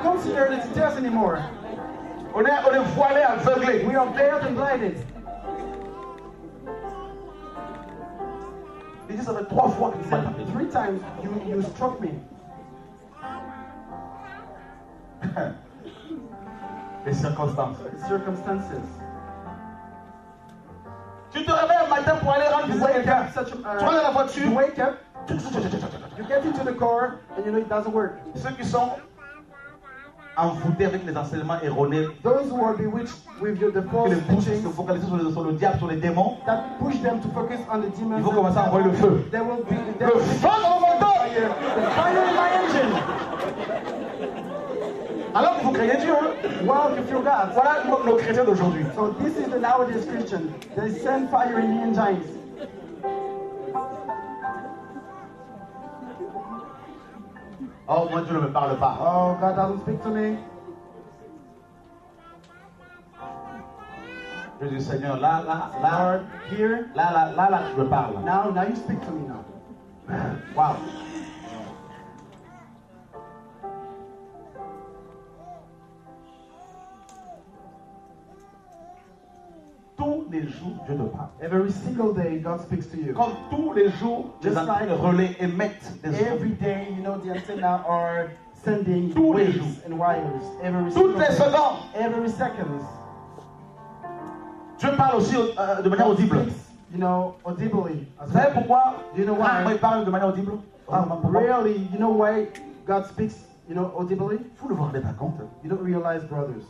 consider the details anymore. On est voilé, aveuglé. We are veiled and blinded. Il dit ça fait 3 fois qu'il m'a tapé. 3 times you struck me. Les circonstances. Circumstances. Tu te réveilles un matin pour aller rendre visite à quelqu'un. Tu rentres dans la voiture. You wake up, you get into the car, and you know it doesn't work. Ceux qui sont envoûtés avec les enseignements erronés, Those who are bewitched with the qui false les poussent teachings se focaliser sur le diable, sur les démons, that push them to focus on the demons, il faut commencer à envoyer le feu. there will be Le feu dans mon moteur. fire in my engine. Alors que vous craignez Dieu. Hein? Well, you feel God. Voilà nos chrétiens d'aujourd'hui. So this is the nowadays Christian. They send fire in the engines. Oh, moi Dieu ne me parle pas. Oh, God doesn't speak to me. Je dis Seigneur, là, Lord, here, tu me parles. now you speak to me now. Wow. Tous les jours, Dieu te parle. Every single day, God speaks to you. Comme tous les jours, les Just antennes like relais émettent des every ondes. day, you know, the antenna are sending Tous les waves jours. and wires. Every Toutes single les day. secondes. Every seconds. Dieu parle aussi de manière God audible. speaks, you know, audibly. as Vous savez well. pourquoi Do you know why? Rarement il parle de manière audible? Rarement. Pourquoi? Really, you know why God speaks, you know, audibly? Vous ne vous rendez pas compte. You don't realize, brothers.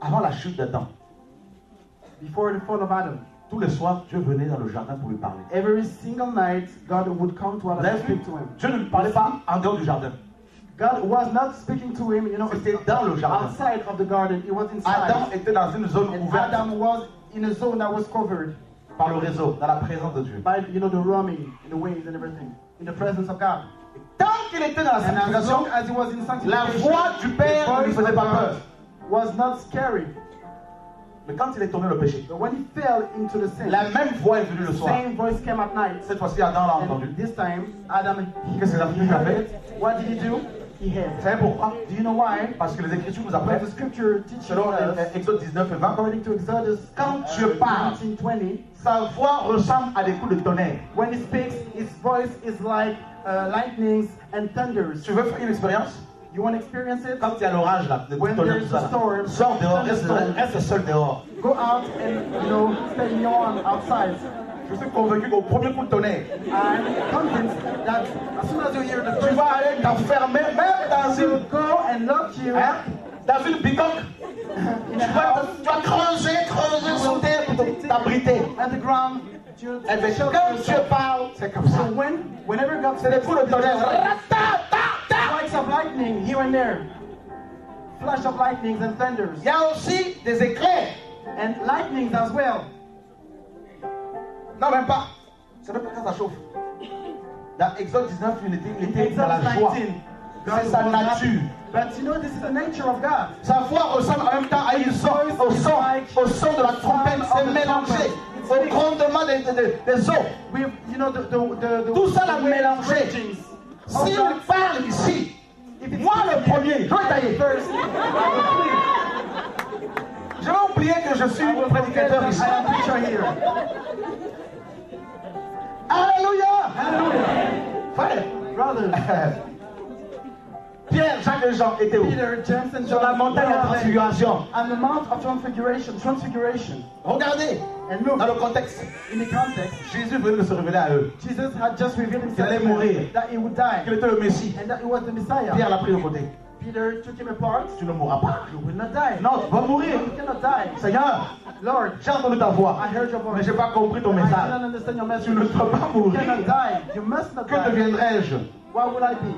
Avant la chute d'Adam, Before the fall of Adam, tous les soirs, Dieu venait dans le jardin pour lui parler. every single night, God would come to Vous Adam avez and vu? speak to him. Dieu ne lui parlait pas en dehors du jardin. God was not speaking to him, you know, C'était dans le jardin. outside of the garden. It was Adam inside. était dans une zone And ouverte Adam was in a zone that was covered par le réseau, dans la présence de Dieu. by, you know, the roaming, the waves and everything, in the presence of God. Tant qu'il était dans la And as long sanctification, as he was in la sanctification, voix du Père ne lui voice faisait of pas peur. God was not scary. Mais quand il est tombé dans le péché, But when he fell into the sin, la même voix est venue le soir. same voice came at night. Cette fois-ci, Adam l'a entendu. And this time, Adam, Qu'est-ce qu'il a he fait? heard it. What did he do? He Vous heard. savez pourquoi? Do you know why? Parce que les Écritures nous Because apprennent, the scripture teaches selon us, Exode 19 et 20, according to Exodus quand Dieu parle, 19:20, sa voix ressemble à des coups de tonnerre. when he speaks, his voice is like lightnings and thunders. Tu veux faire une expérience? You want to experience it? Quand il y a l'orage là, le When tonnerre, there's tout ça, a storm, sors dehors, thunderstorm. reste seul dehors. Go out and, you know, stay in your own outside. Je suis convaincu qu'au premier coup de tonnerre, I'm convinced that as soon as you hear the tu first, vas aller t'enfermer, même dans you une, go and lock you hein, dans une bicoque. in a house Tu vas creuser sous terre pour t'abriter. at the ground. To Eh bien, shelter quand Dieu yourself. parle, c'est comme ça. So whenever God C'est des speaks, coups de tonnerre. strikes of lightning here and there, flash of lightnings and thunders, Il y a aussi des éclairs. and lightnings as well. Non, même pas. C'est même pas quand ça chauffe. Dans Exode 19, il était dans la Exodus joie. 19, C'est sa was nature. happy. But you know, this is the nature of God. Sa voix ressemble en même temps à une son, au son de la trompette. C'est mélangé au grondement des eaux. With, you know, the Tout ça l'a waves, mélangé. ragings of S'il God. parle ici, If it's moi le premier, je vais tailler. first, Je vais oublier que je suis prédicateur ici. I am preacher here. Alléluia! Hallelujah. Frère, Brothers, Pierre, Jacques et Jean étaient où? Peter, James, and Sur la John montagne de were there transfiguration. on the Mount of Transfiguration. Regardez, And look, dans le contexte, in the context, Jésus venait de se révéler à eux. Jesus had just revealed himself Qu'il allait to them, mourir. that he would die, Qu'il était le Messie. and that he was the Messiah. Pierre l'a pris de côté. Peter took him apart. Tu ne mourras pas. You will not die. Non, tu vas mourir. You cannot die. Seigneur, Lord, j'ai entendu ta voix, I heard your voice. mais je n'ai pas compris ton I message. didn't understand your message. Tu ne peux pas You mourir. cannot die. You must not Que die. deviendrai-je? What will I be?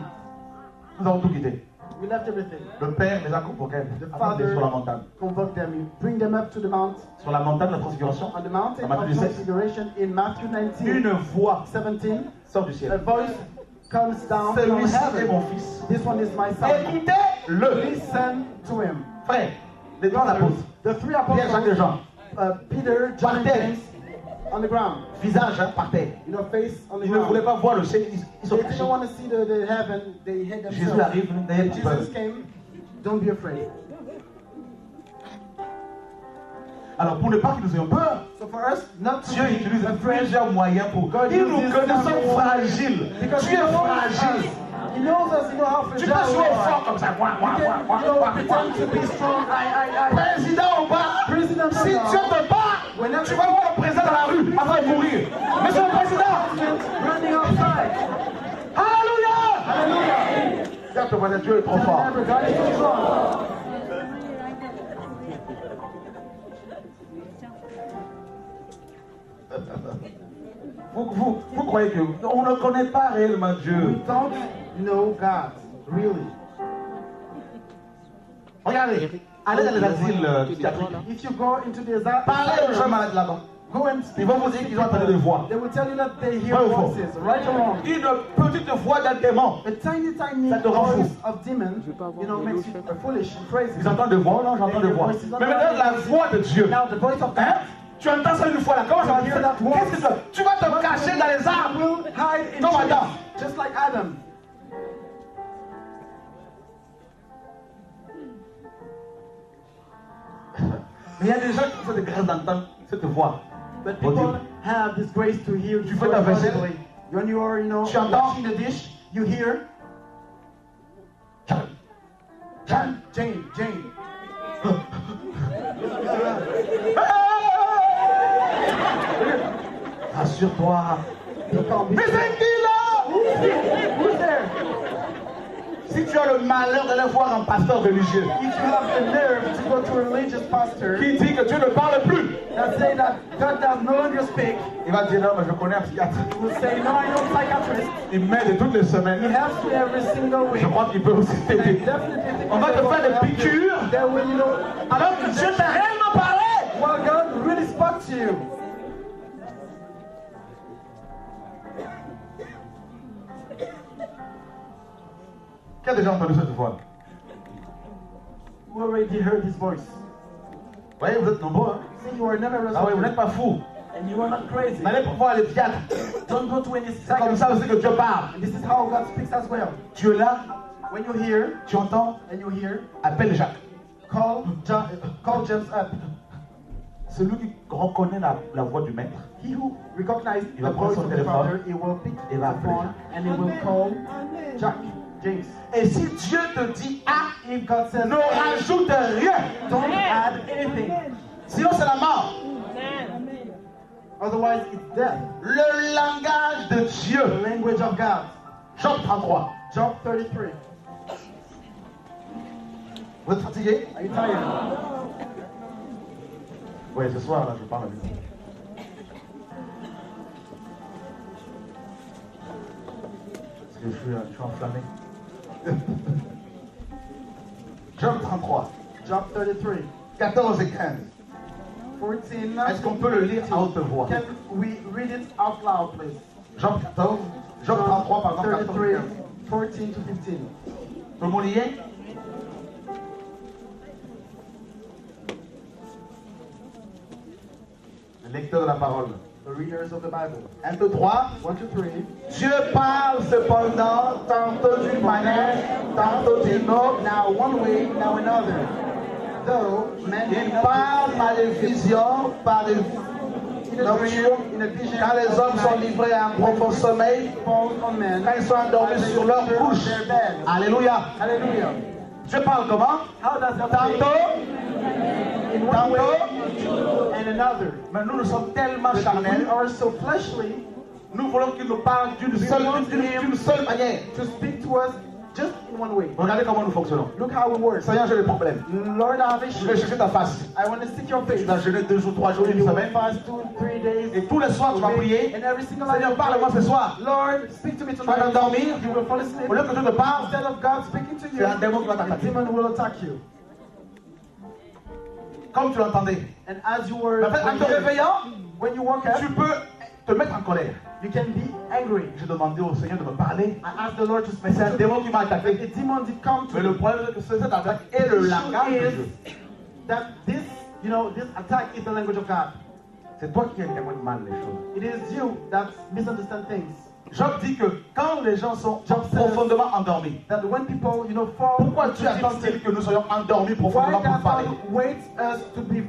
Nous avons tout quitté. We left everything. Le Père les a convoqués The avant d'aller Father sur la montagne. convoked them. You bring them up to the mount, Sur la montagne de la transfiguration, on the mountain Dans Matthieu of 17. Transfiguration in Matthew 19, une voix 17. sort du A ciel. voice comes down from Celui-ci est mon heaven. fils. This one is my son. Écoutez-le. Listen to him. Frère, les trois apôtres, The three Pierre, Jacques et apostles, Jean, Peter, John, Par and terre. James, on the ground. visage par terre. You know, face on the Ils ne voulaient ground. pas voir le ciel, ils sont They cachés. didn't want to see the heaven. They hid Jésus themselves. arrive, n'ayez pas peur. Jesus came. Don't be afraid. Alors pour ne pas que nous ayons peur, So for us, not to Dieu be utilise afraid, plusieurs moyens pour. God Il nous uses connaît, nous several sommes ways. fragiles. because Tu He es knows fragile. us. He knows us. You know how Tu fragile peux we jouer are. fort comme ça. You can, you know, pretend to be strong. I. Président Obama Si Dieu te bat, tu vas voir le président dans la rue avant de mourir. Monsieur le président, running outside. alléluia. Regarde ton voisin, Dieu est trop fort. Remember, God is so strong. Vous croyez qu'on ne connaît pas réellement We Dieu. don't know God, really. Regardez, allez dans les asiles psychiatriques. If you go into the Parlez aux gens malades là-bas. go and Ils speak vont to vous dire qu'ils people, ont entendu des voix. they will tell you that they hear Vrai ou faux? voices, right or wrong. Une petite voix d'un démon. A tiny Ça te rend fou. voice of demon, makes you foolish and crazy. Ils entendent des voix, non, j'entends des voix. Mais maintenant, la voix de Dieu. Now the voice of God. Hein? Tu entends ça une fois là, comment ça va dire? Qu'est-ce que tu vas te cacher dans les arbres? Will hide in Comme Adam. trees, just like Adam. Mais il y a des gens qui ont des grâces d'entendre cette voix. But Bon people Dieu. have this grace to hear Tu fais ta vaisselle. audibly. When you are, Tu entends? washing the dish, you hear Jane. Rassure-toi. Become Mais c'est qui là? Who's there? Si tu as le malheur d'aller voir un pasteur religieux If you have the nerve to go to a religious pastor qui dit que Dieu ne parle plus, that say that God does no longer speak, il va dire non, mais je connais un psychiatre. he will say, no, I know psychiatrist. Il m'aide toutes les He semaines. helps me every single week. Je crois qu'il peut aussi And I t'aider. definitely think On va te they're faire going to des help you. piqûres They will, alors que Dieu t'a réellement parlé. well, God really spoke to you. Qui a déjà entendu cette voix? You already heard his voice. Vous voyez, vous êtes nombreux. Hein? See, you are never Ah oui, vous n'êtes resurrected. pas fous. And you are not crazy. N'allez pas voir les psychiatres. Don't go to any C'est comme psychiatrist. ça aussi que Dieu parle. This is how God speaks as well. Tu es là, When you hear, tu entends, and you hear, appelle Jacques. call James up. Celui qui reconnaît la voix du maître. He who recognizes Il va the prendre voice son of the téléphone. Father, he will pick Il va the appeler phone and he will call James. Et si Dieu te dit ah, If God says, ne rajoute rien. don't add anything. Sinon c'est la mort. Otherwise, it's death. Le langage de The Dieu. language of God. Job 33. Job 33. Vous êtes fatigué? Are you tired? Oui, ce soir là, je parle à lui. Parce que je suis enflammé. Job 33. Job 33. 14 et 15. 14. Est-ce qu'on peut le lire à haute voix? Can we read it out loud, please? Job 14. Job 33, pardon, 14 et 33, 15. 14 to 15. Tout le monde y est? Le lecteur de la parole. The readers of the Bible. 1, 2, 3. 1 to 3. Dieu parle cependant tantôt d'une manière, tantôt d'une autre. Now one way, now another. Though men Il parle par les visions, par les nocturnes, quand les hommes sont livrés à un profond sommeil, fall on men, quand ils sont endormis sur leur couche. their bed. Alléluia. Hallelujah. Dieu parle comment? How does that Tantôt, in one tantôt. way and another? Mais nous sommes tellement But we charnels. are so fleshly Nous voulons qu'il nous parle d'une seule manière. to speak to us just in one way. Regardez comment nous fonctionnons. Look how it works. Seigneur, j'ai des problèmes. Lord, I have Je vais issues. chercher ta face. I want to seek your Tu face. vas jeûner 2 jours, 3 jours, une You will semaine. fast 2, 3 days. Et tous les soirs, tu vas prier. And every single night Seigneur, you parle-moi pray. ce soir. Lord, speak to me Tu vas tonight. t'endormir. You will fall asleep. Au lieu que Dieu te parle, Instead of God speaking to you, c'est un démon qui va a t'attaquer. demon will attack you. Comme tu l'entendais. And as you were Mais en fait, en te réveillant, when you woke up, tu peux te mettre en colère. you can be angry. J'ai demandé au Seigneur de me parler. I asked the Lord to Mais speak c'est un to me. démon qui m'a attaqué. A demon did come to Mais me. le problème, c'est que cette attaque est le langage de Dieu. That this, this attack is the language of God. C'est toi qui interprètes mal les choses. It is you that misunderstand things. Job dit que quand les gens sont Job says profondément endormis, that when people, fall pourquoi into Dieu deep attend-il sleep, que nous soyons endormis why profondément pour does parler? God wait us to be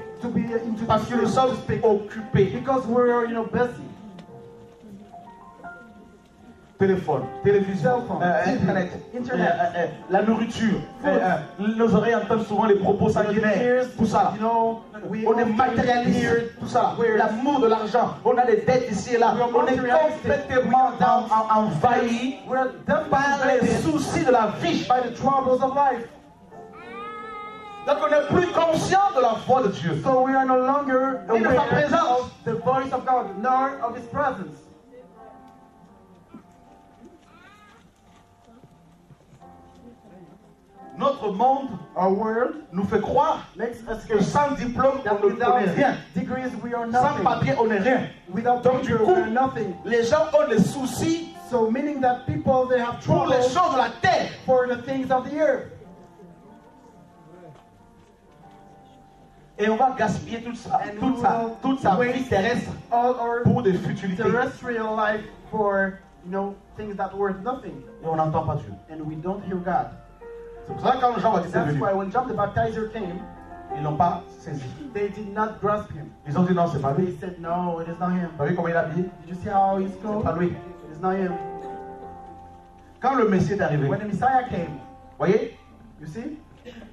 into Parce deep que nous sleep sommes to speak? occupés. Because we're, busy. téléphone, télévision, internet, la nourriture. Nos oreilles entendent souvent les propos sanguinaires, tout ça. On est matérialiste, tout ça. L'amour de l'argent, on a des dettes ici et là. On est complètement envahi par les soucis de la vie. Donc on n'est plus conscient de la voix de Dieu. So we are no longer Et de sa aware présence. of the voice of God, nor of His presence. Notre monde Our world nous fait croire makes us que sans diplôme, that on n'est rien. without degrees we are Sans nothing. papier, on n'est rien. Without Donc du paper coup, we are nothing. les gens ont des soucis So meaning that people, they have pour trouble les choses de la terre. for the things of the earth. Et on va gaspiller toute sa vie terrestre All our pour des futilités. terrestrial life for, things that worth nothing. Et on n'entend pas Dieu. And we don't hear God. C'est pour ça que quand Jean-Baptiste est That's venu, why when John the Baptizer came, ils n'ont pas saisi. they did not grasp him. Ils ont dit non, c'est pas They lui. said, no, it is not him. Vous avez vu comment il est habillé? Did you see how he's C'est clothed? pas lui. It is not him. Quand le Messie est arrivé, When the Messiah came, voyez, you see,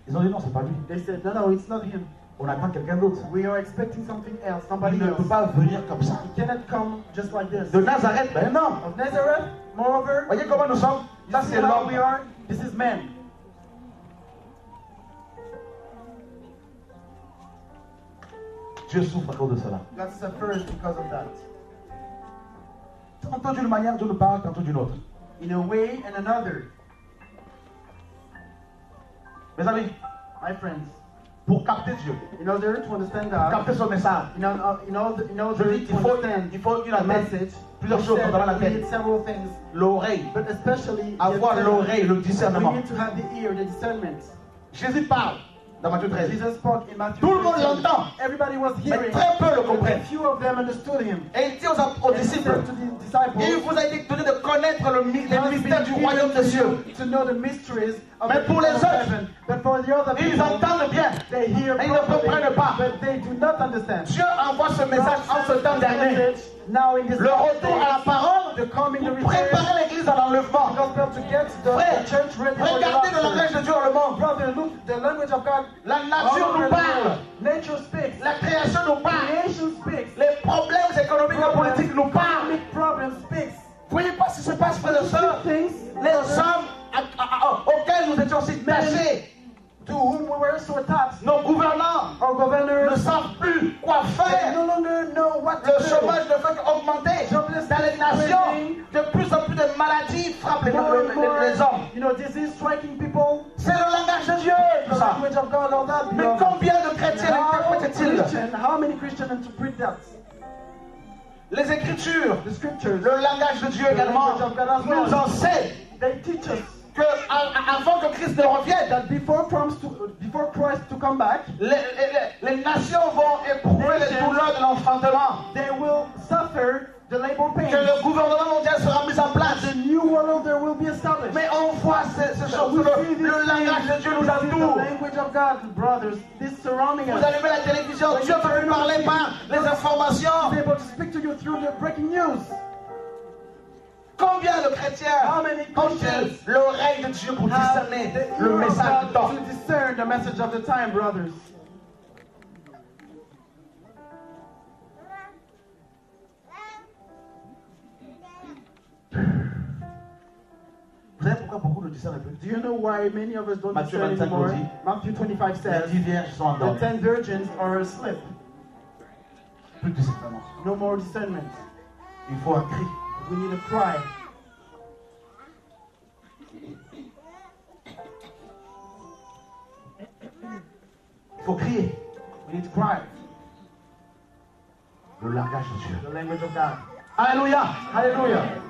ils ont dit non, c'est pas lui. they said, no, it's not him. On attend quelqu'un d'autre. We are expecting something else, Il somebody ne else. peut pas venir comme ça. He cannot come just like this. De Nazareth, ben non. Of Nazareth, moreover, Voyez comment nous sommes? Ça, you see c'est how we l'homme. are? This is man. Dieu souffre à cause de cela. God suffers because of that. Tantôt d'une manière, Dieu nous parle, tantôt d'une autre. In a way and another, Mes amis, my friends, pour capter Dieu, in order to understand pour God, capter son message, in order je dis qu'il to faut understand une the tête, message, plusieurs we choses said dans la we need tête. several things, L'oreille, but especially the avoir discernment. l'oreille, le We discernement. need to have the ear, the discernment. Jésus parle dans Matthieu 13. Jesus spoke in Matthew Tout le monde 13. l'entend, Everybody was mais hearing, très peu le but a comprennent. few of them understood him. Et il dit aux And he disciples, said to the disciples, il vous a été donné de connaître les "It has mystères du been royaume given des to cieux. you to know the mysteries of Mais the pour les kingdom of autres, heaven." But for the other Ils people, entendent bien, they hear mais ils ne properly, comprennent pas. but they do not understand. Dieu envoie ce message en ce temps dernier. Now in this Le retour à la parole, the coming, the pour return, préparer l'église à l'enlèvement. gospel to get the Frère, church ready for the regardez le langage rapture. de Dieu dans le monde. Brother, look, the language of God. La all nature over nous the parle. world. Nature speaks. La création nous parle. Creation speaks. Les problèmes économiques et politiques nous parlent. Economic problem speaks. Vous voyez pas ce qui se passe, frères et sœurs? Things Les hommes auxquels nous étions si attachés, to whom we were so attached. nos gouvernants Our ne governors savent plus quoi they faire. no longer know what to Le do. chômage ne fait qu'augmenter. Dans les nations, de plus en plus de maladies frappent More and more, les hommes. disease striking people. C'est le langage de Dieu, tout The ça. language of God, all that. Mais combien de chrétiens l'interprètent-ils? How many Christians interpret that? Les Écritures, The scriptures, le langage de Dieu également, nous enseignent they teach us que avant que Christ ne revienne, that before Christ to come back, les nations vont éprouver les douleurs de l'enfantement. they will suffer the labor pains. Que le gouvernement mondial sera mis en place. The new world order will be established. Mais on voit ces choses. We see this Le langage de Dieu nous the entoure. language of God, brothers, this surrounding Vous us. allumez la télévision, Dieu peut vous parler par les informations. Is able to speak to you through the breaking news. Combien de chrétiens How many ont-ils Christians l'oreille de Dieu pour have discerner the le ear of message du God temps? to discern the message of the time, brothers? Vous savez pourquoi beaucoup ne discernent plus? Do you know why many of us don't Matthieu discern 25 anymore? dit, Matthew 25 Les says, 10 vierges sont the endormies. 10 virgins are asleep. Plus de discernement. No more discernment. Il faut un cri. We need a cry. Il faut crier. We need to cry. Le langage de Dieu. The language of God. Alléluia. Hallelujah.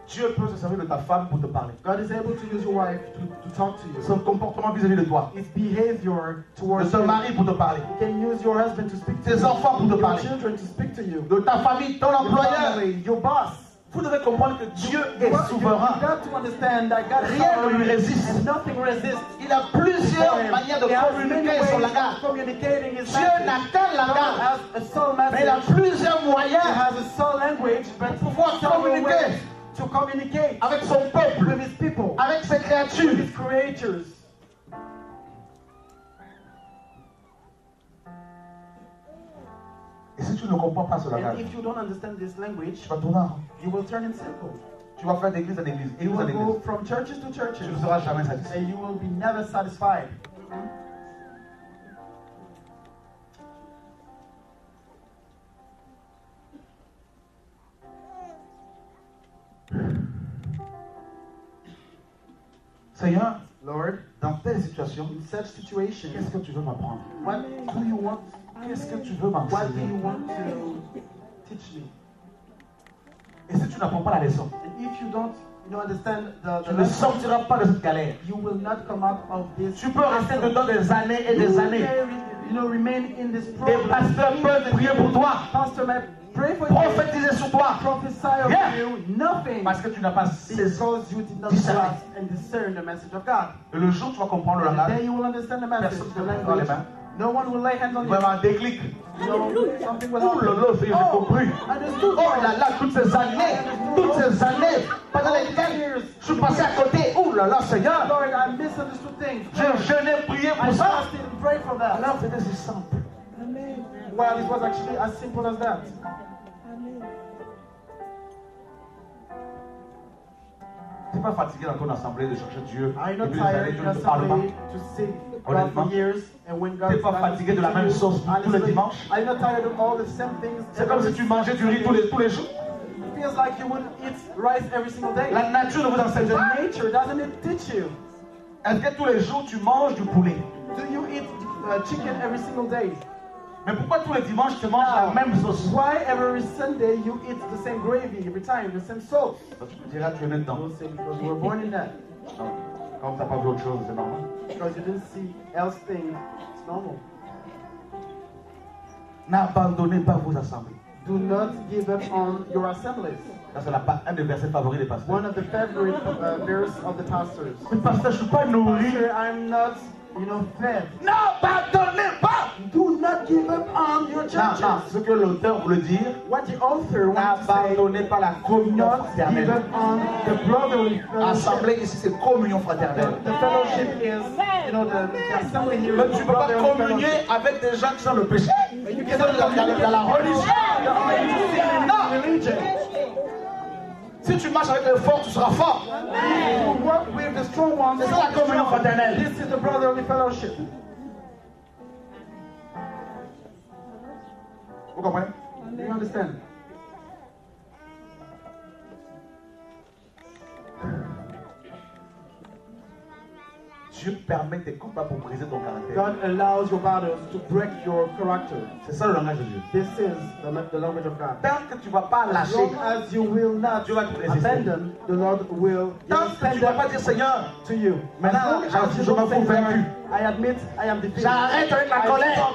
Dieu peut se servir de ta femme pour te parler. God is able to use your wife to talk to you. Son comportement vis-à-vis de toi. His behavior De towards ton you. mari pour te parler. You can use your husband to speak to Tes you. enfants pour te Your parler. children to speak to you. De ta famille, ton Your employeur. family, your boss. Vous devez comprendre que Dieu est You souverain. got to understand that God is Rien ne lui sovereign résiste. and nothing resists. Il a plusieurs him. manières de He has communiquer many son ways langage. of communicating his Dieu message. n'a qu'un God langage, has a soul mais il a message. plusieurs He moyens has a soul language, but pour pouvoir several communiquer ways to communicate avec son with peuple, his people, avec ses with créatures. his creatures. Et si tu ne comprends pas ce And langage, if you don't understand this language, tu vas tourner en rond. you will turn in circles. Tu vas faire d'église en église, You église en will église. go from churches to Tu churches, ne seras jamais satisfait. and you will be never satisfied. Seigneur, Lord, dans telle situation, in such situation, qu'est-ce que tu veux m'apprendre? what do you want? Qu'est-ce que tu veux What do m'enseigner? you want to teach me? Et si tu n'apprends pas la leçon, And if you don't, understand the tu ne lesson, sortiras pas de cette galère. you will not come out of this. Tu peux rester dedans des années et des années. Remain in this Des problem. pasteurs peuvent prier pour toi, Pastor may pray for you, prophétiser sur toi, prophesy over Yeah. you, nothing, parce que tu n'as pas saisi. because you did not Discerner. grasp and discern the message of God. Et le jour où tu vas comprendre le And langage, then you will understand the message, personne the ne te prendra les language. mains. No one will lay hands on Il you. va y avoir un déclic. Something will Oh là happen. là, Seigneur, j'ai compris. Understood. Oh là là, toutes ces années pendant lesquelles je suis passé à côté. Oh là là, Seigneur, Lord, I misunderstood things. j'ai jeûné, prié I pour ça. fasted and prayed for that. Alors c'était si simple. Well, it was actually as simple as that. Tu n'es pas fatigué dans ton assemblée de chercher Dieu. Are you Et not puis les années, tired Dieu in ne te parle pas. assembly to seek God Honnêtement. for years, and when God T'es pas fatigué de la même sauce tous les dimanches? Are you not tired of all the same things? C'est comme si tu mangeais du riz tous les jours. It feels like you would eat rice every single day. La nature ne vous enseigne The pas. nature doesn't it teach you? Est-ce que tous les jours tu manges du poulet? Do you eat chicken every single day? Mais pourquoi tous les dimanches tu manges la même sauce? Why every Sunday you eat the same gravy every time, the same sauce? Tu me diras, tu es né dedans. You'll say because you were born in that. Donc, quand tu n'as pas vu autre chose, c'est normal. Because you didn't see else things. It's normal. N'abandonnez pas vos assemblées. Do not give up on your assemblies. Ça, c'est un des versets favoris des pasteurs. One of the favorite verse of the pastors. Mais pasteur, je ne suis pas nourri. Pastor, I'm not, fed. N'abandonnez pas. Do not give up on your churches. Non, ce que l'auteur voulait dire, What the author wants to say, n'abandonnez pas la do communion not give fraternelle. up on the brotherly fellowship. Assemblée ici, c'est communion fraternelle. The fellowship is, the assembly here Mais is tu ne peux pas brotherly communier fellowship. avec des gens qui sont le péché. You Qui sont dans la religion. cannot religion. Si tu marches avec les forts, tu seras fort. You work with the strong ones. C'est ça la communion fraternelle. This is the brotherly fellowship. Vous comprenez? Do you understand? Dieu permet tes combats pour briser ton caractère. God allows your battles to break your character. C'est ça le langage de Dieu. This is the language of God. Tant que tu ne vas pas As lâcher, long as you will not Dieu va te résister. abandon, the Lord will tant que stand tu ne vas pas up dire Seigneur, to you. Maintenant, As long as you je m'en don't say, fous vaincu. Lord, I admit I am defeated. j'arrête avec la I colère,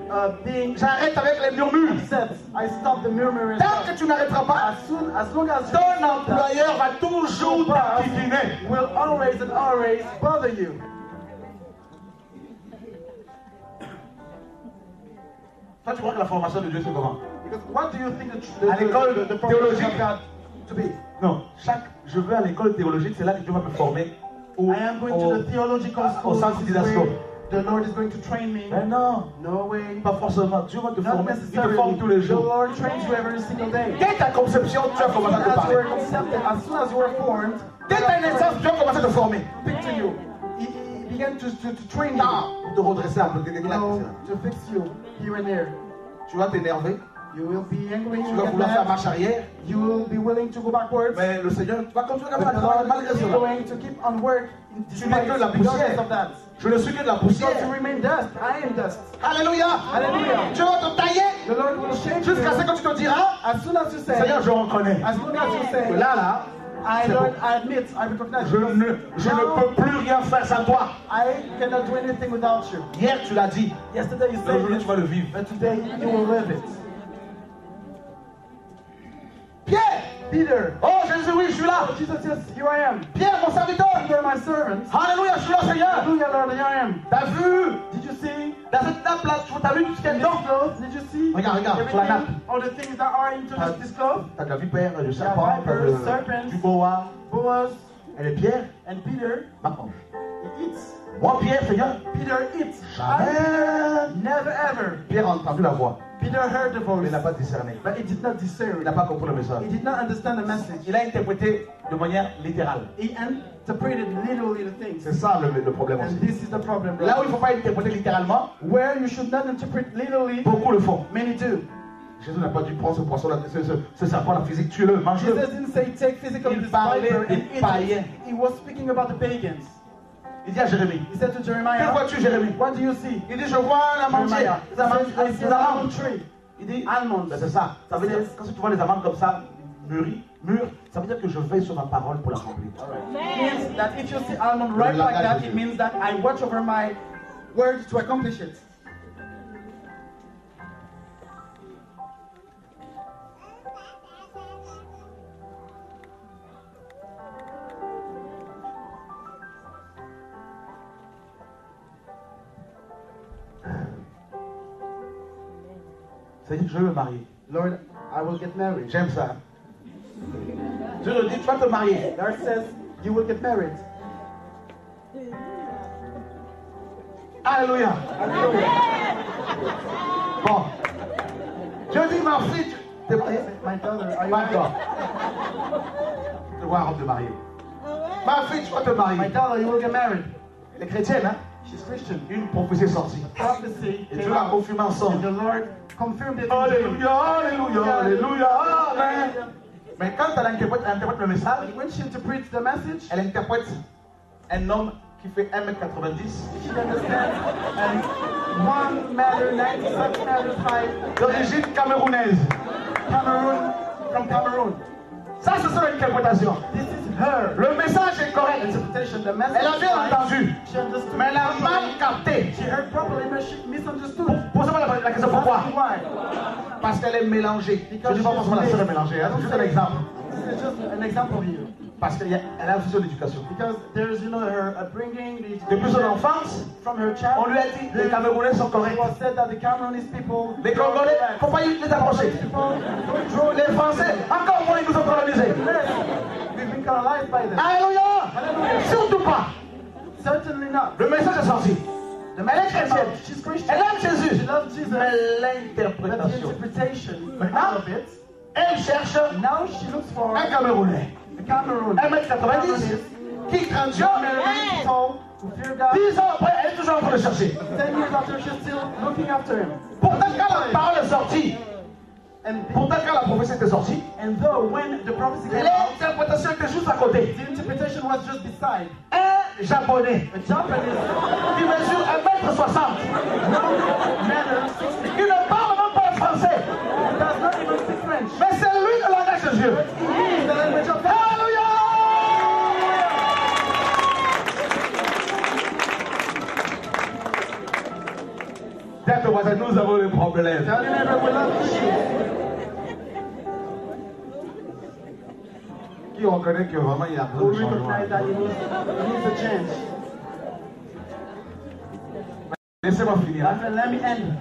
stop being j'arrête avec les murmures. upset. I stop the murmuring. Tant que tu n'arrêteras pas, As long as you ton stop that, employeur va toujours your boss t'inquiéter. will always and always bother you. Toi, tu crois que la formation de Dieu, c'est comment? Because what do you think À l'école the formation théologique. of God to be? Non, je vais à l'école théologique, c'est là que Dieu va me former. I am going to the theological au school. centre This is d'Idasco. where the Lord is going to train me. Mais non, No way. pas forcément. Dieu va te Not former. Il te necessarily. forme tous les The jours. Lord trains you every single day. Dès ta conception, tu as commencé à te As you were parler. concepted, as soon as you were formed, Dès ta naissance, Dieu a commencé à te former. speak to you. He began to train you. Pour te redresser un peu. To fix you here and there. Tu vas t'énerver. You will be angry. Tu You vas will vouloir faire get marche mad. arrière. You will be willing to go backwards. Mais le Seigneur va continuer à But the travailler Lord malgré is cela. going to keep on work in Tu n'es que la regardless poussière. of that. Je ne suis que de la Because you poussière. remain dust. I am dust. Alléluia. Hallelujah. Dieu va te tailler The Lord will shape you jusqu'à ce que tu te diras, as soon as you say, Seigneur, je reconnais. as long as you say, Là, I c'est Lord, bon. I admit, I recognize. je because ne now peux plus rien faire sans toi. I cannot do anything without you. Hier, tu l'as dit. Yesterday you Mais said aujourd'hui, it, tu vas le vivre. but today you will live it. Pierre, Peter. Oh Jésus, oui, je suis là. Jesus says, here I am. Pierre, mon serviteur. Peter, my servant. Alléluia, je suis là, Seigneur. Hallelujah, Lord, here I am. T'as vu? Did you see? Dans cette nappe-là, t'as vu tout ce qu'il y a In dedans? this clothes, did you see? Regarde, sur la nappe. Everything, all the things that are into this clothes. T'as de la vipère, du serpent, vipers, t'as serpents. du boa. Boaz Et le Pierre, and Peter, mange. he eats. Moi, Pierre, Seigneur, Peter eats. jamais. Never ever. Pierre a entendu la voix, Peter heard the mais voice, il n'a pas discerné. but he did not discern. Il n'a pas compris le message. He did not understand the message. Il a interprété de manière littérale. He interpreted literally the things. C'est ça le problème aussi. And this is the problem. Là où il ne faut pas interpréter littéralement, Where you should not interpret literally, beaucoup le font. many do. Jésus n'a pas dit prendre ce poisson-là, ce serpent-là physique, tuez-le, mangez-le. Jesus didn't say take physical Il this parlait viper des and eat païens. it. He was speaking about the pagans. Il dit à Jérémie, He said to que Jeremiah, vois-tu Jérémie? what do you see? Il dit, je vois un amandier, Jeremiah, des amandes, I see des an amandes. almond tree. Il dit, Almonds. ben c'est ça. Ça veut dire, quand tu vois les amandes comme ça, mûres, ça veut dire que je veille sur ma parole pour la remplir. It means that if you see almond ripe like that, it means that I watch over my word to accomplish it. C'est-à-dire que je veux me marier. Lord, I will get married. J'aime ça. Dieu le dit, tu vas te marier. Lord says, you will get married. Alléluia. Bon. Dieu dit, ma fille, tu es mariée? My daughter, are you Pas married? encore. Je te vois en robe de mariée. Ma fille, tu vas te My marier. daughter, you will get married. Elle est chrétienne, hein? She's Christian. Une prophétie est sortie. Prophecy Et came Dieu l'a out, confirmé and ensemble. the Lord confirmed it. Alléluia, alléluia, alléluia, amen. Mais quand elle interprète le message, But when she interprets the message, elle interprète un homme qui fait 1m90, she understands. And 1.90 d'origine camerounaise. Cameroon, from Cameroon. Ça, c'est son interprétation. This is her Le message est correct. interpretation. The message. Elle a bien entendu, She understood. mais elle a mal capté. She heard properly, but she misunderstood. Posez-moi la question pourquoi? That's why. Parce qu'elle est mélangée. Je ne dis pas forcément la sœur est mélangée, hein, c'est juste un exemple. This is just an example here. Parce qu'elle a aussi son éducation. Because there's, her upbringing, Depuis son enfance, from her on child. lui a dit les Camerounais sont It corrects. was said that the Cameroonese people. Les Congolais, il ne faut pas les approcher. Les Français, encore moins, ils nous ont colonisés. We've been colonized by them. Alléluia! Surtout pas. Certainly not. Le message est sorti. The Elle est message came chrétienne. out. She's Christian. Elle aime Jésus. She loves Jesus. Mais But the l'interprétation. interpretation Maintenant, of it. elle cherche Now she looks for un Camerounais. a Cameroon. 1m90 qui craint Dieu. Soul who fear God. 10 ans après, elle est toujours en train de chercher. 10 years after, she's still looking after him. Pourtant, quand la parole est sortie, And pourtant, quand la prophétie était sortie, though when the prophecy came out, l'interprétation était juste à côté. the interpretation was just beside. Un Japonais A Japanese qui mesure 1m60, manner qui ne parle même pas le français, does not even speak French. mais c'est lui le langage de Dieu. He is the language of God. Alléluia! Dis à ton voisin, nous avons des problèmes. Tell your neighbor we love issues. Qui reconnaît que vraiment il y a Who besoin de changement. recognize that he needs a change. Laissez-moi finir. My friend, let me end.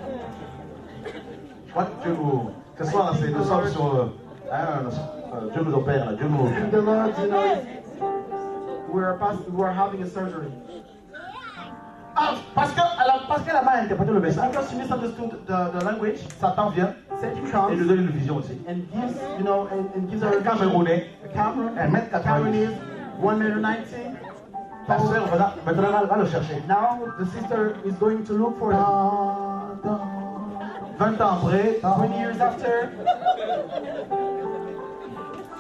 Je crois que Dieu nous. Ce soir, là, nous sommes sur. Dieu nous opère, là. Dieu nous. The Lord, we're having a surgery. Ah, parce qu'elle a mal interprété le message. Because she misunderstood the language, Satan vient Satan et nous comes donne une vision aussi. and gives, and gives her Un Camerounais, a Cameroon, 1m90. Cameroonese, 1.90 m. La sœur maintenant va le chercher. Now the sister is going to look for him. 20 ans après, 20 years after,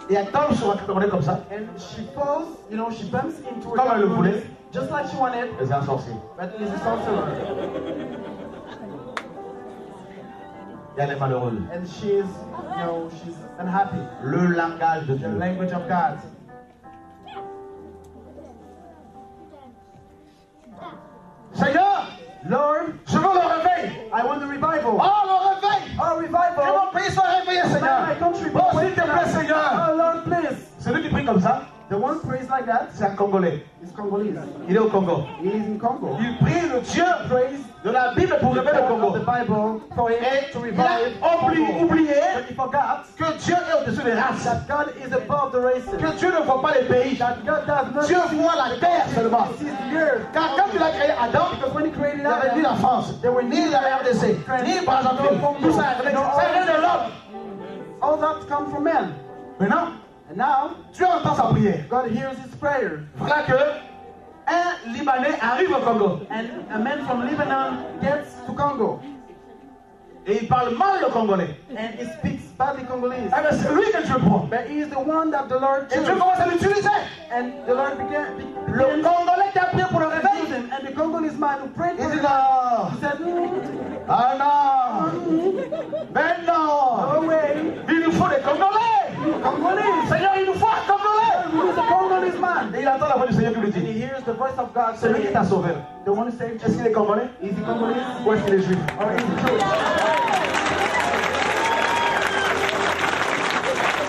et elle tombe sur un Camerounais comme ça. and she falls, she bumps into a Comme elle le voulait. Cameroonese, just like she wanted, C'est un sorcier. but it is a sorcerer. Et elle est malheureuse. And she's unhappy. Le langage de The Dieu. language of God. Seigneur, Lord, je veux le réveil. I want the revival. Oh, le réveil. Oh, Que revival. mon pays soit réveillé, Seigneur. My country. Oh, s'il te plaît, Seigneur. Oh, Lord, please. Celui qui prie comme ça, The one prays like that c'est un Congolais. is Congolese. Il est au Congo. He is in Congo. Il prie le Dieu Praise de la Bible pour révéler le Congo. the Bible for him Et to il a revive Congo. oublié But he forgot que Dieu est au-dessus des races. that God is above the races. Que Dieu ne voit pas les pays. That God does not Dieu voit la terre seulement. see the earth. Car quand il a créé Adam, Because when he created il n'avait ni Adam, la France, ni la RDC, ni Brazzaville. Tout ça, c'est rien de l'homme. all that comes from man. Maintenant, And now, Dieu entend sa prière. God hears his prayer. Voilà que un Libanais arrive au Congo And a man from Lebanon gets to Congo. et il parle mal le Congolais. And he speaks badly Congolese. Eh bien, c'est lui que Dieu prend. But he is the one that the Lord Et Dieu chose. commence à l'utiliser. And the Lord began Le Congolais qui a prié pour le to use réveil, him. And the Congolese man who prayed il for dit him, non. he said, Ah non. Mais non. no way. Il nous faut des Congolais. Congolese. Seigneur, il nous faut un Congolais. He is a Congolese man. Et il entend la voix du Seigneur qui lui And he dit, hears the voice of God c'est lui qui saying, t'a sauvé. the one who saved Est-ce you. qu'il est Congolais Is he Congolese ou est-ce qu'il est juif? or is he Jewish?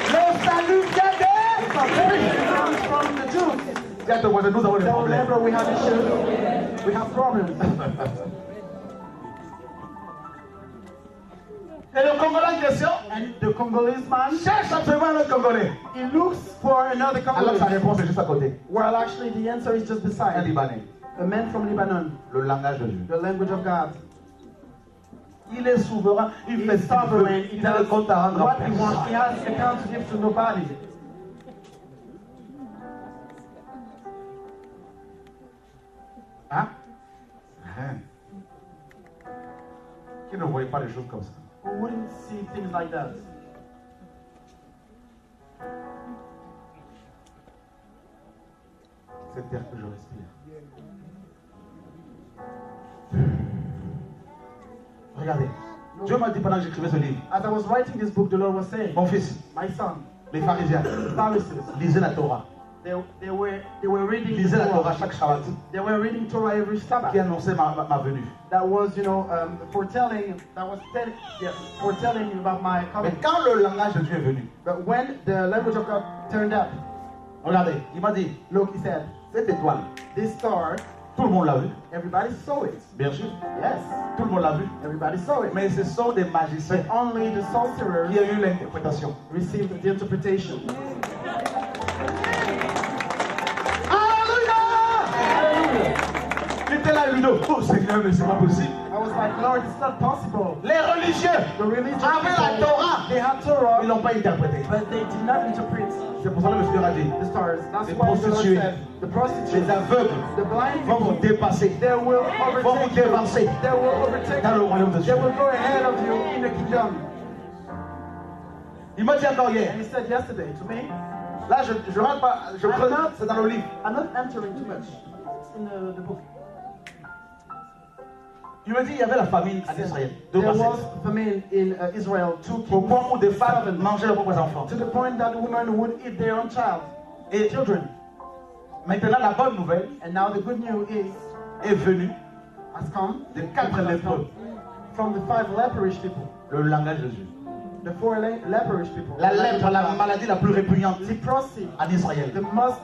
Le salut vient It comes from the Jews. Dis à ton voisin, nous avons des So problèmes. whenever we have issues, we have problems. Et le Congolais en question And the Congolese man, cherche absolument un autre Congolais. he looks for another Alors sa Congolese. réponse est juste à côté. Well, actually, the answer is just Un beside. Libanais. A man from Lebanon, Le langage de Dieu. the language of God. Il est souverain, il He fait is ce qu'il veut. sovereign. He Il a le does compte à rendre à what he wants. personne. He has an account to give to nobody. Hein? Hein? Qui ne voyait pas les choses comme ça? Who wouldn't see things like that? Cette terre que je respire. Regardez. Dieu m'a dit pendant que j'écrivais ce livre, As I was writing this book, the Lord was saying, mon fils, my son, les pharisiens, the Pharisees, lisez la Torah. they were reading Lisez la Torah Torah. chaque Shabbat They were reading Torah every Sabbath. qui annonçait ma venue. That was, foretelling. That was foretelling about my Mais coming. quand le langage de Dieu est venu, But when the language of God turned up, regardez, il m'a dit, look, he said, cette étoile, this star, tout le monde l'a vu, everybody saw it. bien sûr, Yes, tout le monde l'a vu. everybody saw it. Mais ce sont des magiciens But only the sorcerers qui ont eu l'interprétation. received the interpretation. Alléluia! Il était là, Ludo. Oh Seigneur, mais c'est pas possible. I was like, Lord, it's not possible. Les religieux The religious avaient la people, Torah, they had ils Torah, ne l'ont pas interprétée. but they did not interpret C'est pour ça que le Seigneur a dit, the stars. That's Les why the Lord prostituées, said, the prostitutes, les aveugles the blind vont vous people, dépasser they will vont vous overtake you. dévancer They will overtake dans le you. royaume de Dieu. They will go ahead of you in the kingdom. Il m'a dit encore And hier, he said yesterday to me, là je rentre pas, je creuse, c'est dans le livre. I'm not entering too much. It's in the book. Il m'a dit il y avait la famine en Israël, There 2 was famine in Israel, 2 au kings, point où des femmes mangeaient leurs propres enfants. to the point that women would eat their own child, Et children. maintenant la bonne nouvelle And now the good news est venue has come des 4 lépreux, from the 5 leperish people, le langage de Dieu. the 4 leperish people. La lèpre, la maladie la plus répugnante Leprosy, en Israël. the most,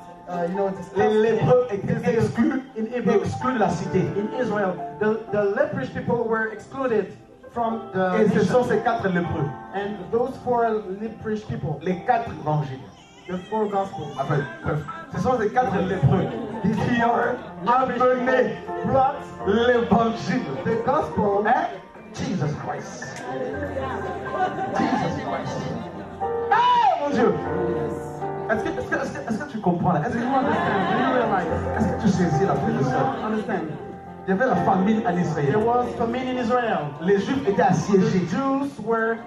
Les lépreux disgusting étaient disease exclus, in Hebrew. exclus de la cité. In Israel, the leperish people were excluded from the Et ce nation. sont ces 4 lépreux, And those 4 leperish people, les 4 évangiles. the 4 gospels, Enfin, bref, ce sont ces 4 lépreux qui ont amené brought l'évangile. the gospel. Hein? Jesus Christ. Jesus Christ. Ah, mon Dieu! Est-ce que tu comprends là? Est-ce Do que, you understand? Do you realize? est-ce que tu saisis la frère de ça? Understand? Il y avait la famine en There Israël. was famine in Israel. Les Juifs étaient The assiégés. Jews were,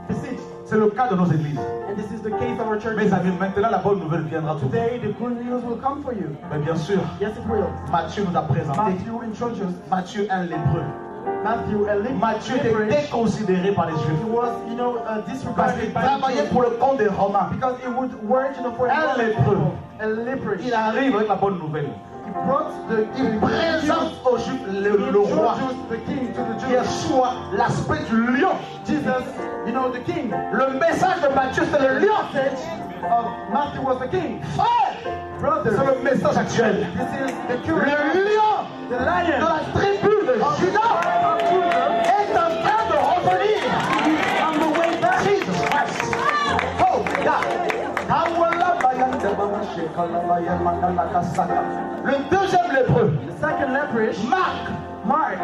besieged. C'est le cas de nos églises. And this is the case of our church. Mes amis, maintenant la bonne nouvelle viendra tout. Today, the good news will come for you. Mais bien sûr, Yes, it will. Matthieu nous a présenté Matthew introduced Matthieu un lépreux. Matthew, a Matthieu était leperish. déconsidéré par les He Juifs. was, Parce disregarded qu'il by the travaillait Jews pour le compte des Romains. because he would work, for Un lépreux. a leperish. Il arrive avec la bonne nouvelle. He brought Il présente aux Juifs le roi. introduced the king to the Jews. Yeshua, l'aspect du lion. Jesus, the king. Le message de Matthieu, c'est le lion. Message of Matthew was the king. Frère, Brothers, c'est le message actuel. this is the Le current. lion The de lion la tribu de Judas of Judah est en train de revenir. is on the way back. Jesus Christ. Oh, regarde. Le deuxième lépreux, The second leperish, Mark,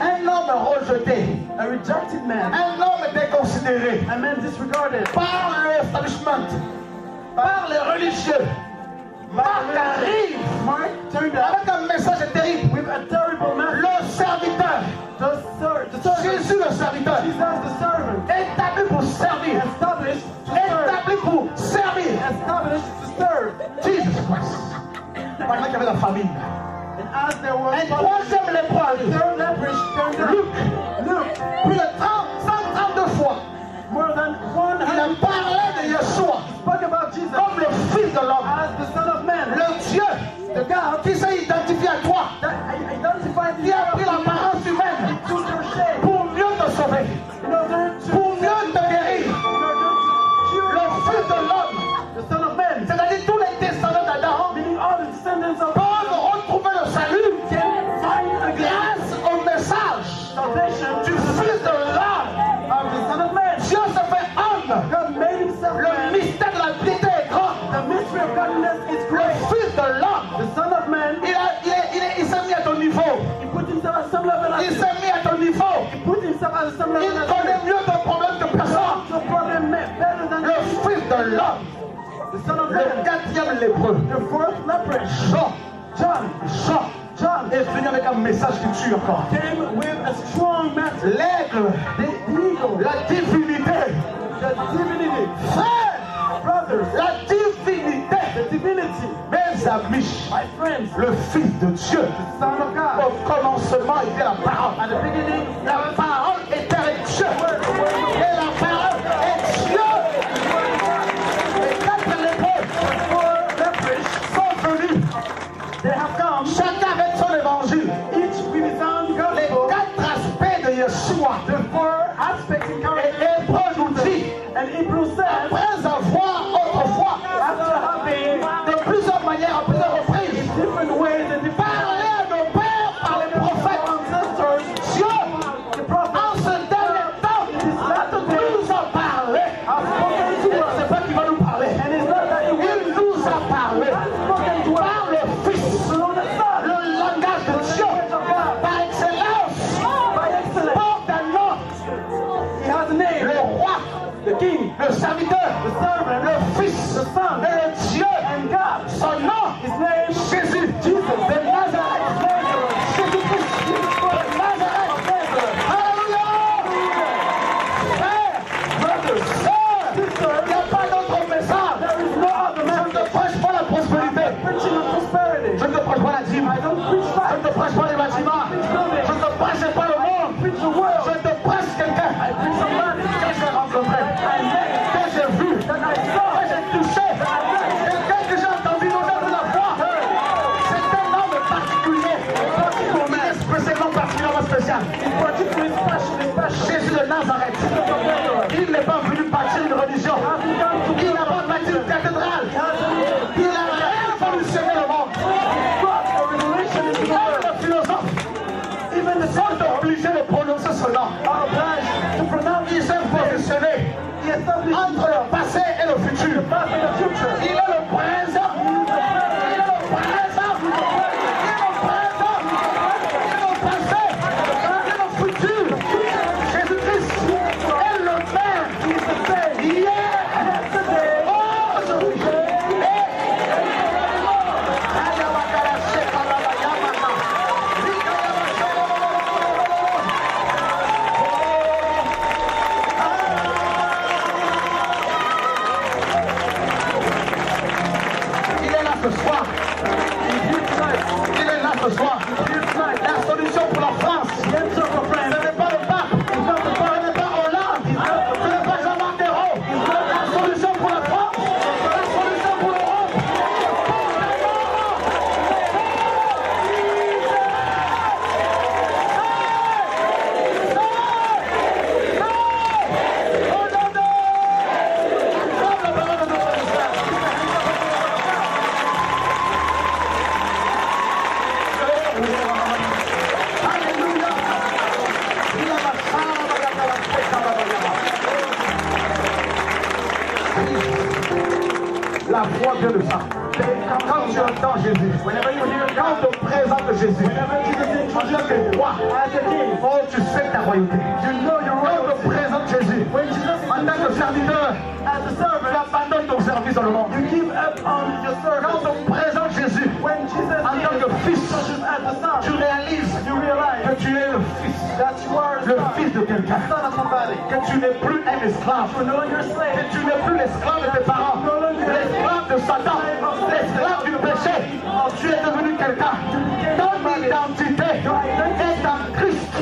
un homme rejeté, a rejected man, un homme déconsidéré a man disregarded par l'establishment, par les religieux. Marc arrive Mark turned up avec un message terrible. with a terrible message. Le serviteur, The servant, Jésus le serviteur, Jesus the servant, établi pour servir, established to serve, établi pour servir. established to serve. Jesus Christ. Pendant qu'il y avait la famine. And as there was Un troisième lépreux arrive. third leperish turned up, Luc, Luke, plus de 132 fois, more than il a 100 parlé de Yeshua spoke about Jesus comme le Fils de l'homme, as the Son of Man, le Dieu the God qui s'est identifié à toi, that identified qui a pris the l'apparence humaine took your shape pour mieux te sauver, in order to pour mieux te guérir. cure Le Fils de l'homme, the Son of Man, c'est-à-dire tous les descendants d'Adam, meaning all the descendants of peuvent retrouver le salut can find again grâce au message salvation du Fils de l'homme. of the Son of Man. Dieu se fait homme. God made himself Le man. mystère de la piété est grand. The mystery of godliness is Le great. Fils de l'homme, The Son of Man, il s'est mis à ton niveau. he put himself at some level Il as s'est mis à ton niveau. he put himself at some Il level as connaît mieux ton problème que personne. no problem better than Le Fils de l'homme, the Son of le Man. quatrième lépreux, The fourth leper, Jean est venu avec un message qui tue encore. came with a strong message. L'aigle, The eagle, la divinité. the divinity, Frère, brothers, la divinité. the divinity, Mes amis, my friends, le Fils de Dieu. the Son of God. Au commencement était la parole. At the beginning, La parole était avec Dieu. Et la parole est Dieu. Les quatre lépreux four lepers, sont venus, they have come, chacun avec son évangile. each with his own Les gospel, quatre aspects de Yeshua. the four aspects in Et character. Hébreu nous dit, And Hebrew says, après avoir autrefois, after having de plusieurs manières, à plusieurs reprises, different ways and different parlé à nos pères par les prophètes, ancestors, Dieu the vois bien de ça. Quand tu entends Jésus, quand on te présente Jésus, en tant que roi, oh, tu sais ta royauté. Quand on te présente Jésus, en tant que serviteur, tu abandonnes ton service dans le monde. Quand on te présente Jésus, en tant que fils, tu réalises que tu es le fils de quelqu'un, que tu n'es plus un esclave, que tu n'es plus l'esclave de tes parents, l'esclave de Satan, l'esclave du péché. Tu es devenu quelqu'un. Ton identité est en Christ,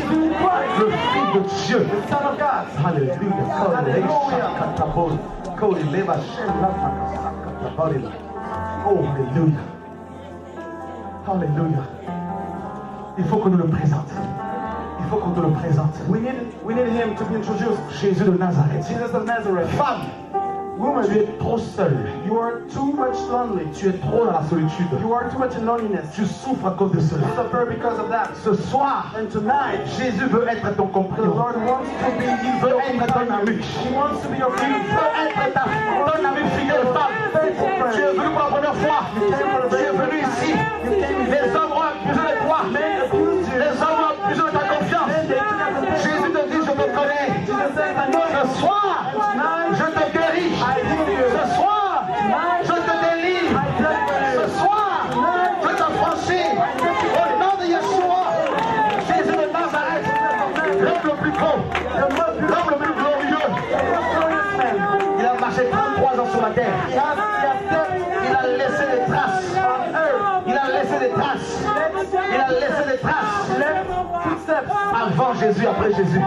le Fils de Dieu. Alléluia. Oh, alléluia. Alléluia. Il faut qu'on nous le présente. Il faut qu'on te le présente. We need him to be introduced. Jésus de Nazareth. Jesus of Nazareth. Femme, Woman, tu es trop seule. you are too much lonely. Tu es trop dans la solitude. You are too much in loneliness. Tu souffres à cause de cela. You suffer because of that. Ce soir, And tonight, Jésus veut être ton the compagnon. Lord wants to be Il veut être ton ami. He wants to be your Il friend. veut être ton ami fidèle femme. Tu es venu pour la première fois. Tu es venu ici. Les hommes ont abusé de toi. Les hommes ont abusé de ta confiance. Jésus te dit, je te connais. Ce soir, je te guéris. Ce soir, je te délivre. Ce soir, je t'affranchis. Au nom de Yeshua, Jésus de Nazareth, l'homme le plus beau, l'homme le plus glorieux. Il a marché 33 ans sur la terre. Il a laissé des traces. Il a laissé des traces. Il a laissé des traces. Avant Jésus, après Jésus.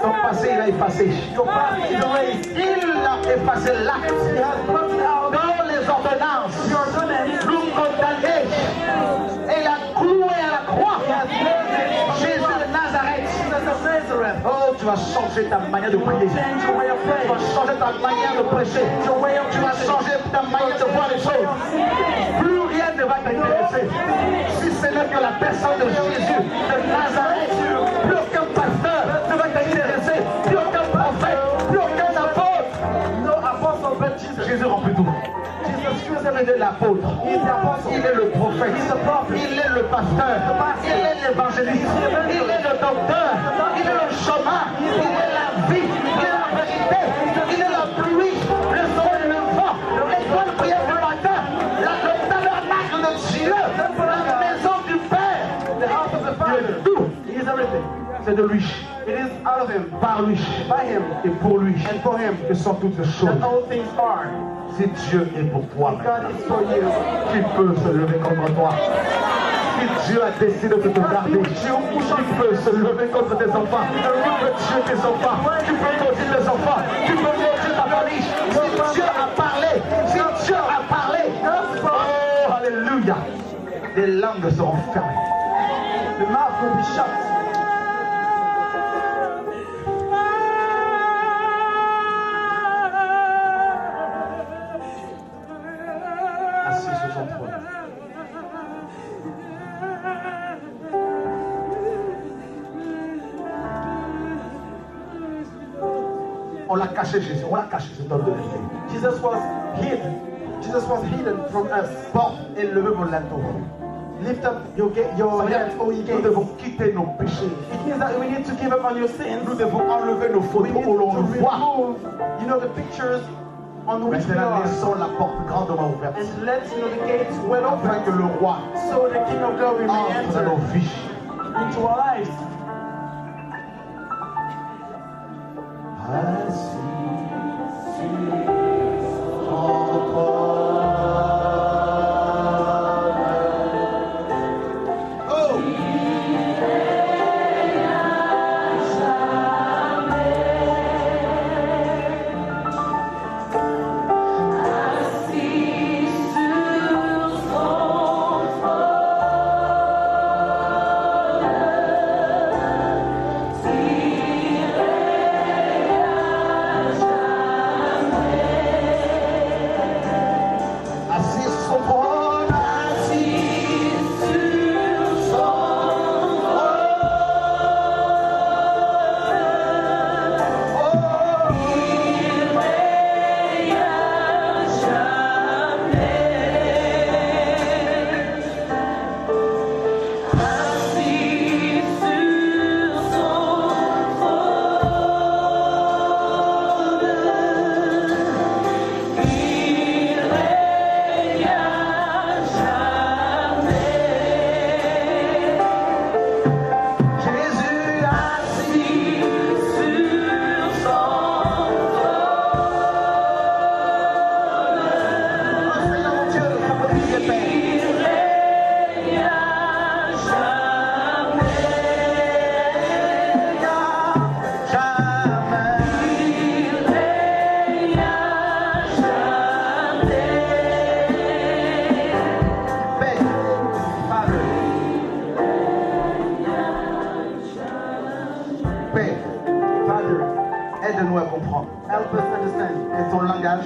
Ton passé, il a effacé. Il a effacé l'acte. Dans les ordonnances, nous condamnés. Et il a cloué à la croix. Jésus de Nazareth. Oh, tu vas changer ta manière de prier. Tu vas changer ta manière de prêcher. Tu vas changer ta manière de voir les choses. Plus rien ne va t'intéresser. Si ce n'est que la personne de Jésus de Nazareth, plus aucun pasteur ne va t'intéresser. Plus aucun prophète, plus aucun apôtre. Jésus remplit tout. Il est l'apôtre, il est le prophète, il est le pasteur, il est l'évangéliste, il est le docteur, il est le chemin, il est la vie, il est la vérité, il est la pluie, le soleil et le vent, l'étoile brillante du matin, le tabernacle de Dieu, la maison du Père. Il est tout, c'est de lui. It is out of him, Par lui, by him, et pour lui, and for him que sont toutes les choses. that all things are. Si Dieu est pour toi, God is for you. qui peut se lever contre toi? Si Dieu a décidé de te garder, qui peut se lever contre tes enfants? Qui peut tuer tes enfants? Qui peut maudire tes enfants? Qui peut maudire ta famille? Si Dieu a parlé, si Dieu a parlé, oh, alléluia, les langues seront fermées. The mouth will be shut. Assis sur son trône. On l'a caché, Jésus. On l'a caché, cet homme de vérité. Jesus was hidden. Jesus was hidden from us. Porte et levez vos linteaux. Lift up your head, O ye Nous gates. devons quitter nos péchés. It means that we need to give up on your sins. Nous devons enlever nos We photos need où l'on to nous voit. remove, the pictures on which we Maintenant, are. laissons la porte grandement ouverte. And let the gates well Afin que open le roi so the King of Glory may entre dans enter nos vies. into our lives.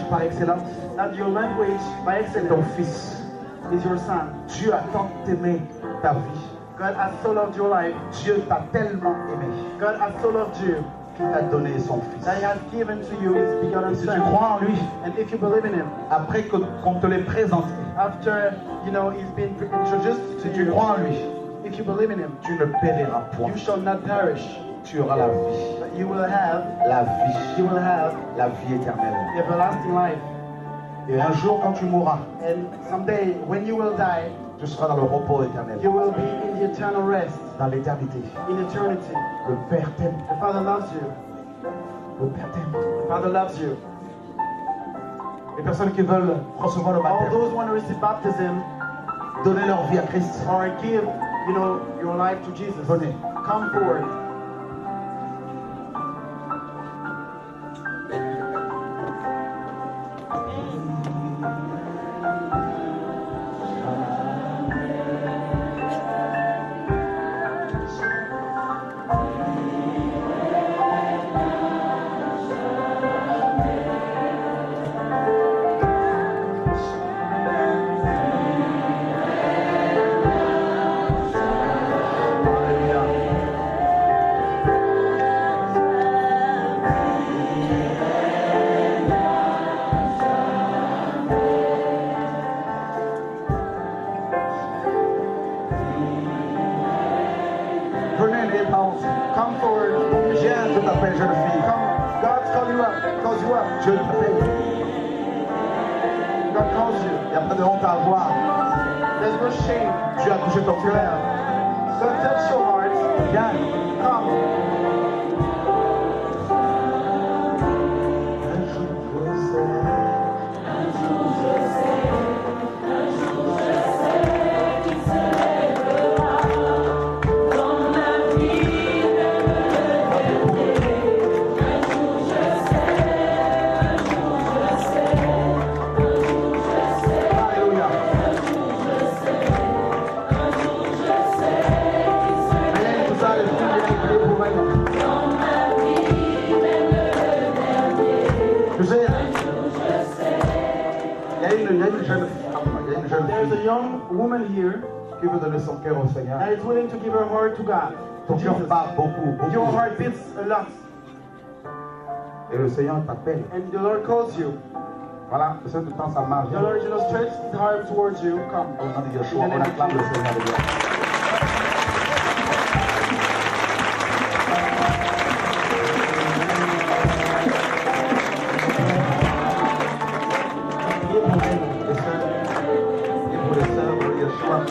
par excellence, that your language by c'est ton excellence Fils. is your Son. Dieu a tant aimé ta vie. God has so loved your life. Dieu t'a tellement aimé God has so loved you qu'il t'a donné son Fils. that He has given to you His Et begotten si tu Son. crois en lui, And if you believe in Him, après qu'on te l'ait présenté, after He's been introduced si to tu you, crois en lui, if you believe in Him, tu ne périras point. you shall not perish, Tu auras la vie, but you will have la vie, la vie éternelle. everlasting life. Et un jour, quand tu mourras, And someday, when you will die, tu seras dans le repos éternel, you will be in the eternal rest, dans l'éternité. in eternity. Le Père t'aime, The Father loves you. le Père t'aime. The Father loves you. Les personnes qui veulent recevoir le All baptême, those who want to receive baptism donner leur vie à Christ, or give, your life to Jesus, venez. come forward. Venez les parents. Come forward. Viens, je t'appelle jeune fille. Come. God's calling you up. Calls you up. Je t'appelle. God calls you. Il n'y a pas de honte à avoir. There's no shame. Tu as touché ton You cœur. have. God touch your heart. Viens. Come. Un jour je sais. Alléluia. Rien que ça, les filles viennent prier pour maintenant. Tu sais, il y a une jeune femme, il y a une jeune There's a fille young woman here qui veut donner son cœur au Seigneur. that is willing to give her heart to God. To Ton cœur Jesus. bat beaucoup, Your beaucoup. heart beats a lot. Et le Seigneur t'appelle. And the Lord calls you. Voilà, c'est tout le temps ça marche. The Lord, stretch His heart towards you. Come. Au nom de Yeshua, on acclame le Seigneur de Dieu. Priez pour elle, les sœurs. Priez pour les sœurs, pour Yeshua.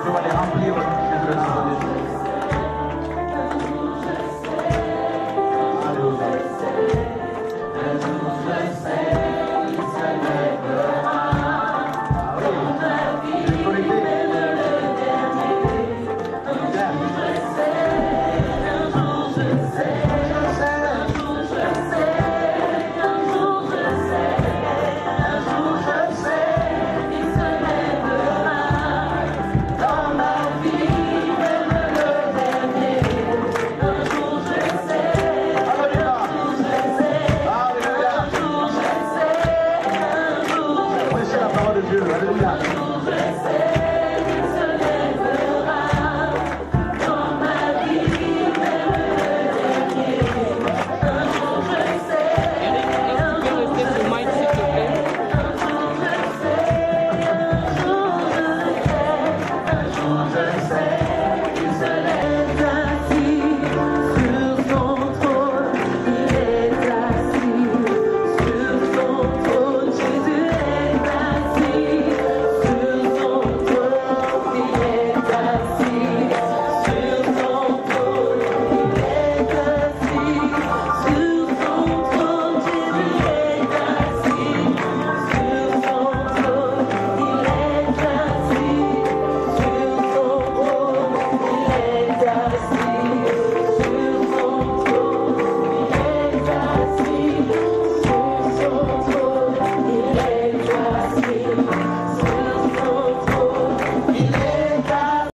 Dieu va les remplir de Jésus de Nazareth. Alléluia. Ah oui, tu es connecté. Viens. Alléluia. Alléluia. Prêchez la parole de Dieu. Alléluia.